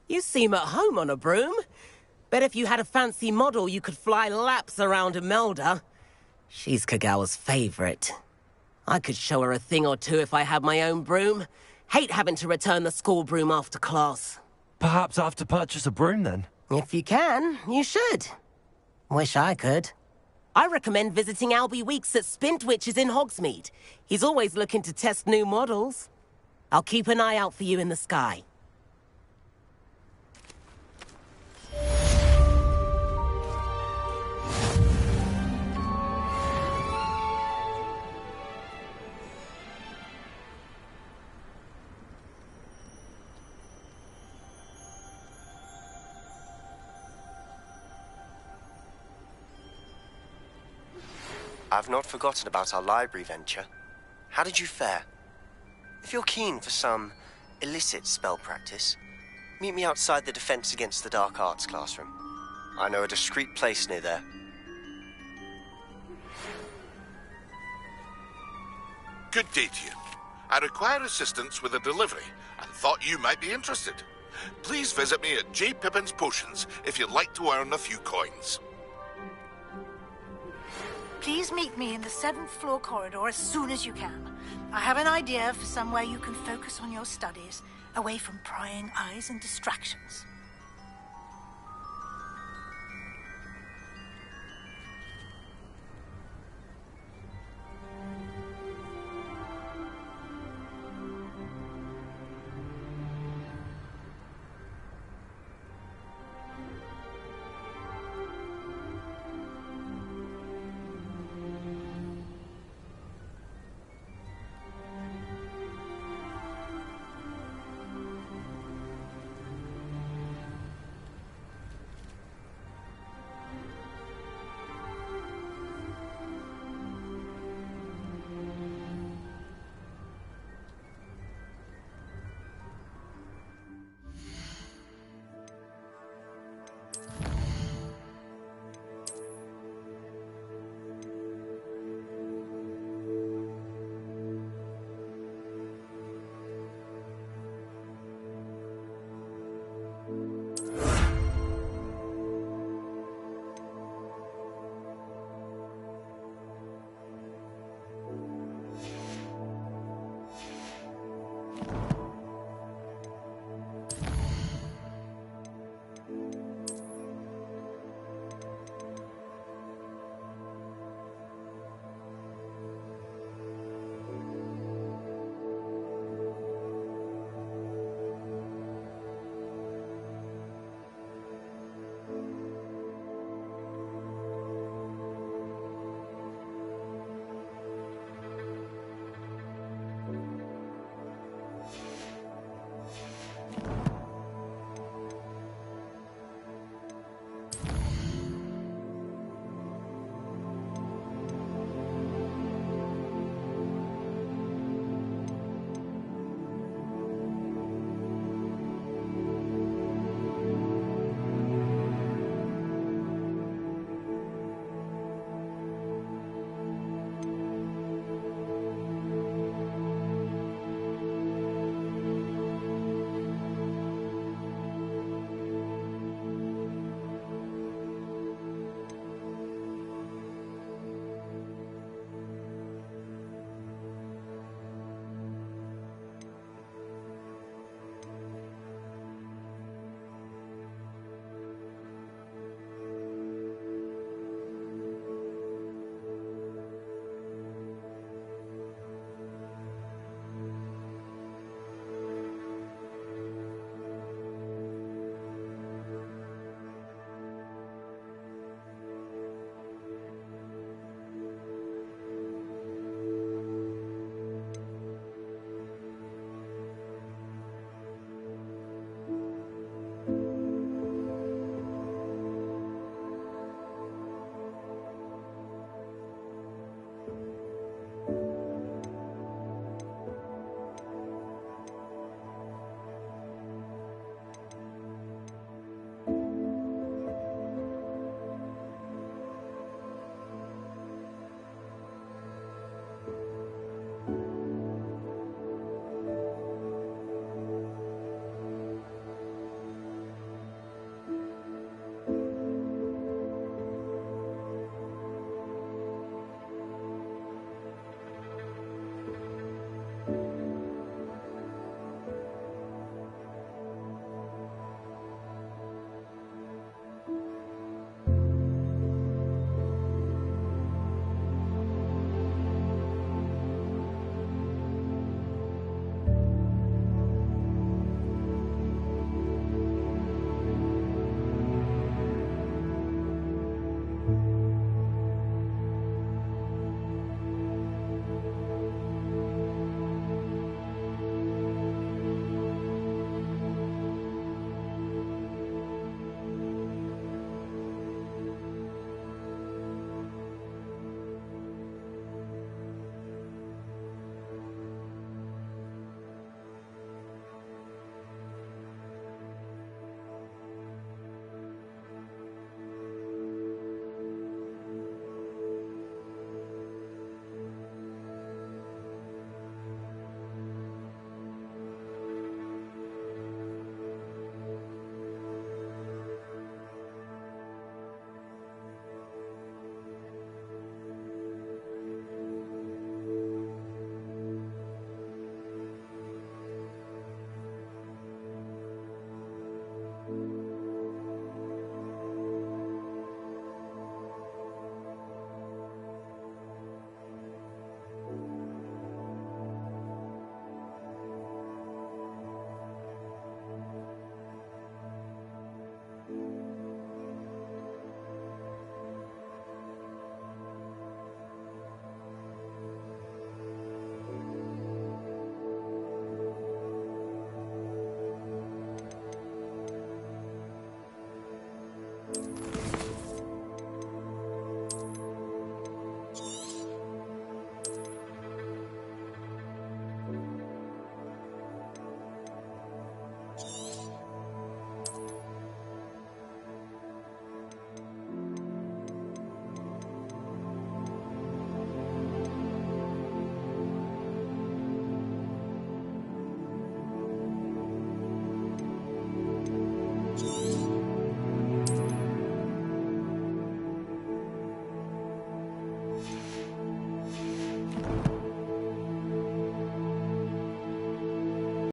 You seem at home on a broom. Bet if you had a fancy model, you could fly laps around Imelda. She's Kagawa's favorite. I could show her a thing or two if I had my own broom. Hate having to return the school broom after class. Perhaps I have to purchase a broom then? If you can, you should. Wish I could. I recommend visiting Albie Weeks at Spintwitches in Hogsmeade. He's always looking to test new models. I'll keep an eye out for you in the sky. I've not forgotten about our library venture. How did you fare? If you're keen for some illicit spell practice, meet me outside the Defense Against the Dark Arts classroom. I know a discreet place near there. Good day to you. I require assistance with a delivery and thought you might be interested. Please visit me at J. Pippin's Potions if you'd like to earn a few coins. Please meet me in the 7th floor corridor as soon as you can. I have an idea for somewhere you can focus on your studies, away from prying eyes and distractions.